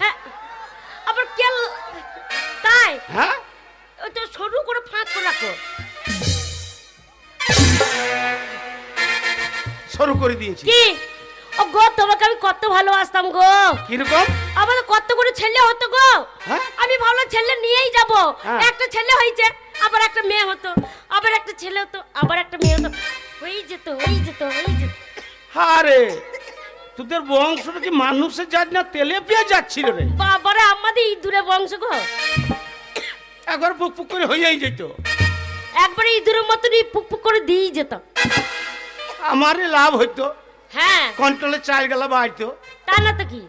হ্যাঁ আবার কে? তাই হ্যাঁ ওই তো সরু করে ফাঁক করে রাখো। শুরু করে দিয়েছি। কি? ও গো তোমাকে আমি কত ভালোবাসতাম গো। কিরকম? আমাদের কত করে ছেলে হতো গো। হ্যাঁ? আমি ভালো ছেলে নিয়েই যাব। হ্যাঁ। একটা ছেলে হয়েছে, আবার একটা মেয়ে হতো, আবার একটা ছেলে হতো, আবার একটা মেয়ে হতো, হয়ে যেত হয়ে যেত হয়ে যেত। আরে তোদের বংশটা কি মানুষের জাত না তেলে পেয়ে যাচ্ছিল রে? বাবারে আমাদের ইঁদুরে বংশ গো। একবার পুক পুক করে হয়েই যেত। একবারে ইঁদুরের মতনই পুক পুক করে দিয়েই যেত। আমারই লাভ হইতো, হ্যাঁ কন্ট্রোলে চাল গেলা বাড়তো। তা না তো কি?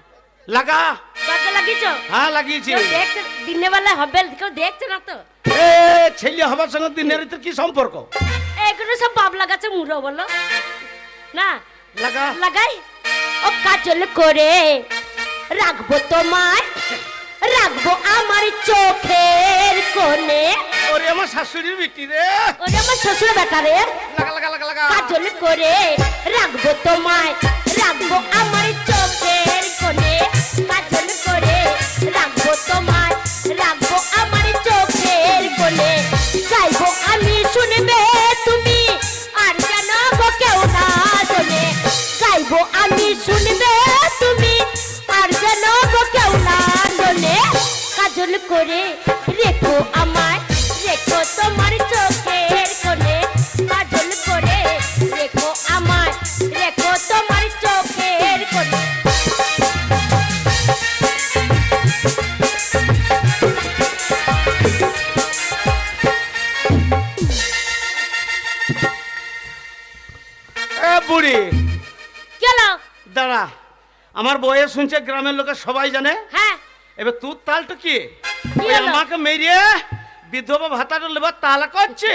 লাগা। দরজা লাগিয়েছ? হ্যাঁ লাগিয়েছি। কেউ দেখছে দিনের বেলায় হবে, কেউ দেখছে না তো? এ ছেলে হবার সঙ্গে দিনের ভিতর কি সম্পর্ক? এগুলো সব বাবলা গাছে মুড়ো বলো না। লাগা। লাগাই ও কাজল করে রাখবো তোমায়, রাখবো আমার চোখের কোণে। ওরে আমার শাশুড়ির বিটি রে। ওরে আমার শ্বশুর বেটা রে। লাগা লাগা লাগা লাগা। কাজল করে রাখবো তোমায়, রাখবো আমার চোখের কোণে। কাজল করে রাখবো তোমায়, রাখবো আমার চোখের কোণে। চাইবো আমি শুনবে তুমি, আর জানাবো কেউ না শোনে। চাইবো আমি শুনবে তুমি, আর জানাবো কেউ না শোনে। কাজল করে রেখো আমায়, রেখো তোমার চোখের কোণে। কাজল করে রেখো আমায়, রেখো তোমার চোখের কোণে। এ বুড়ি গেল। দাঁড়া, আমার বয়ে শুনছে গ্রামের লোকের সবাই জানে। হ্যাঁ এবার তোর তালটা কি? কি ওই হলো? আমাকে মেরিয়ে বিধবা ভাতাটা লেবার তালা করছে।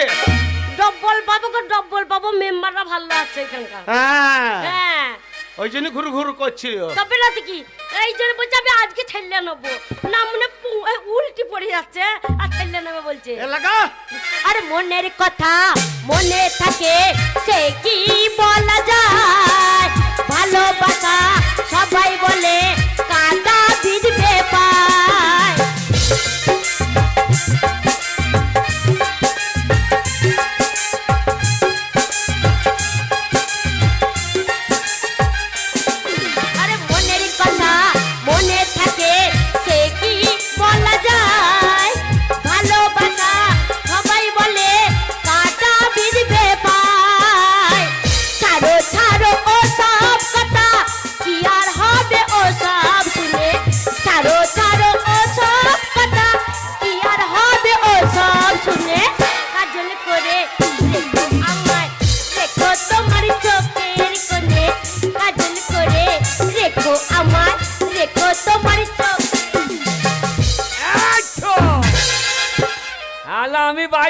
ডব্বল পাবো গো, ডব্বল পাবো। মেম্বাররা ভালো আছে এখানকার। হ্যাঁ হ্যাঁ ওই জন্য ঘুরু ঘুরু করছিল। তবে রাতে কি এই জন্য বলছে আমি আজকে ছেলে নেবো না, মনে উল্টি পড়ে যাচ্ছে আর ছেলে নেবে বলছে। এ লাগা। আর মনের কথা মনে থাকে সে কি বলা যায়? ভালোবাসা সবাই বলে কাটা বিধবে পায়। আরে মনের কথা মনে থাকে সে কি বলা যায়? ভালোবাসা সবাই বলে কাটা বিধবে পায়। ছাড়ো ছাড়ো ও সব কথা, কি আর হবে ও সব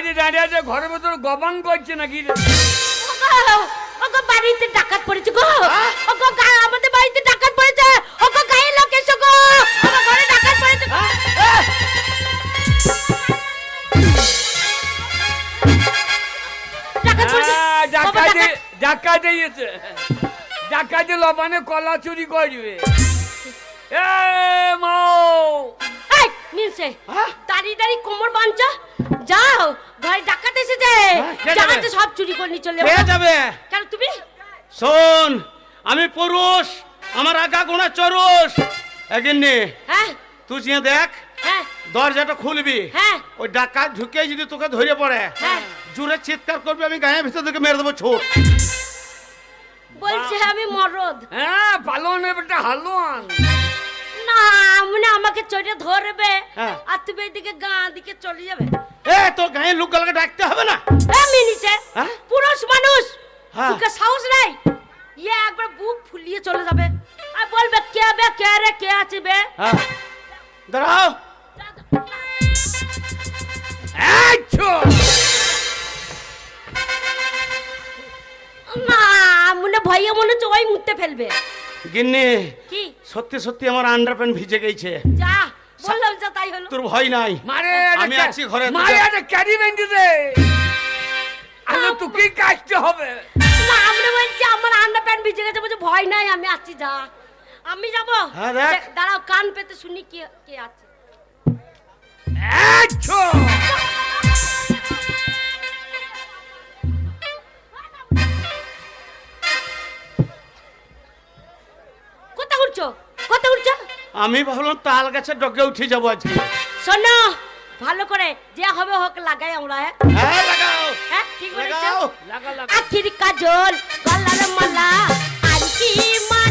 বাড়ি দাঁড়িয়ে আছে, ঘরের ভেতর গবান করছে নাকি রে? ওগো, ওগো বাড়িতে ডাকাত পড়েছে গো। ওগো আমাদের বাড়িতে ডাকাত পড়েছে। ওগো গায়ে লোক এসো গো। আমার ঘরে ডাকাত পড়েছে গো। ডাকাত পড়েছে। হ্যাঁ, বাবা, ডাকাতে দিয়েছে। ডাকাতে লবানে কলা চুরি করবে। এ মৌ, এই, মিলছে। দাঁড়িয়ে দাঁড়িয়ে কোমর বাঁধছো। যাও, ঘরে ডাকাত এসেছে। কে যাবে? জাহাজে সব চুরি করে নিয়ে চলে কে যাবো। যাবে? কেন তুমি? শোন, আমি পুরুষ, আমার আগা গোনা চরুষ। এগিন্নি হ্যাঁ তুই যে দেখ, হ্যাঁ দরজাটা খুলবি, হ্যাঁ ওই ডাকাত ঢুকে যদি তোকে ধরে পড়ে, হ্যাঁ। জোরে চিৎকার করবি, আমি গায়ের ভিতর থেকে মেরে দেবো ছুট। বলছে আমি মরদ। হ্যাঁ পালোয়ানের বেটা হালুয়ান। না মানে আমাকে চড়ে ধরবে হ্যাঁ। আর তুমি এদিকে গাঁ দিকে চলে যাবে। এ তোর গায়ের লোকগুলোকে ডাকতে হবে না? মিনিছে হ্যাঁ? পুরুষ মানুষ, হ্যাঁ। তোকে সাহস নাই? ইয়ে একবার বুক ফুলিয়ে চলে যাবে আর বলবে কে বে, কে রে, কে আছে বে? হ্যাঁ, দাঁড়াও। এই ছো! না মনে ভয়ে মনে হচ্ছে ওই মুতে ফেলবে। গিন্নি, কি সত্যি সত্যি আমার আন্ডারপ্যান্ট ভিজে গেছে। যা বললাম যা তাই হলো। তোর ভয় নাই? মারে আমি আছি ঘরে। মারে একটা ক্যারি বেঁধে দে। আরে তুই কি কাজতে হবে? না আমরা বলছি আমার আন্ডা প্যান্ট ভিজে গেছে, বলছে ভয় নাই আমি আছি, যা আমি যাবো। হ্যাঁ, দেখ। দাঁড়াও কান পেতে শুনি কে কে আছে। এই ছো! কোথা উঠছো, কোথা উঠছো? আমি ভাবলাম তাল গাছের ডগে উঠে যাবো আজকে। শোনো ভালো করে, যে হবে হোক লাগাই আমরা। হ্যাঁ হ্যাঁ, লাগাও হ্যাঁ ঠিক বলেছো। লাগাও। লাগা লাগা। আখির কাজল গলার মালা আর কি মা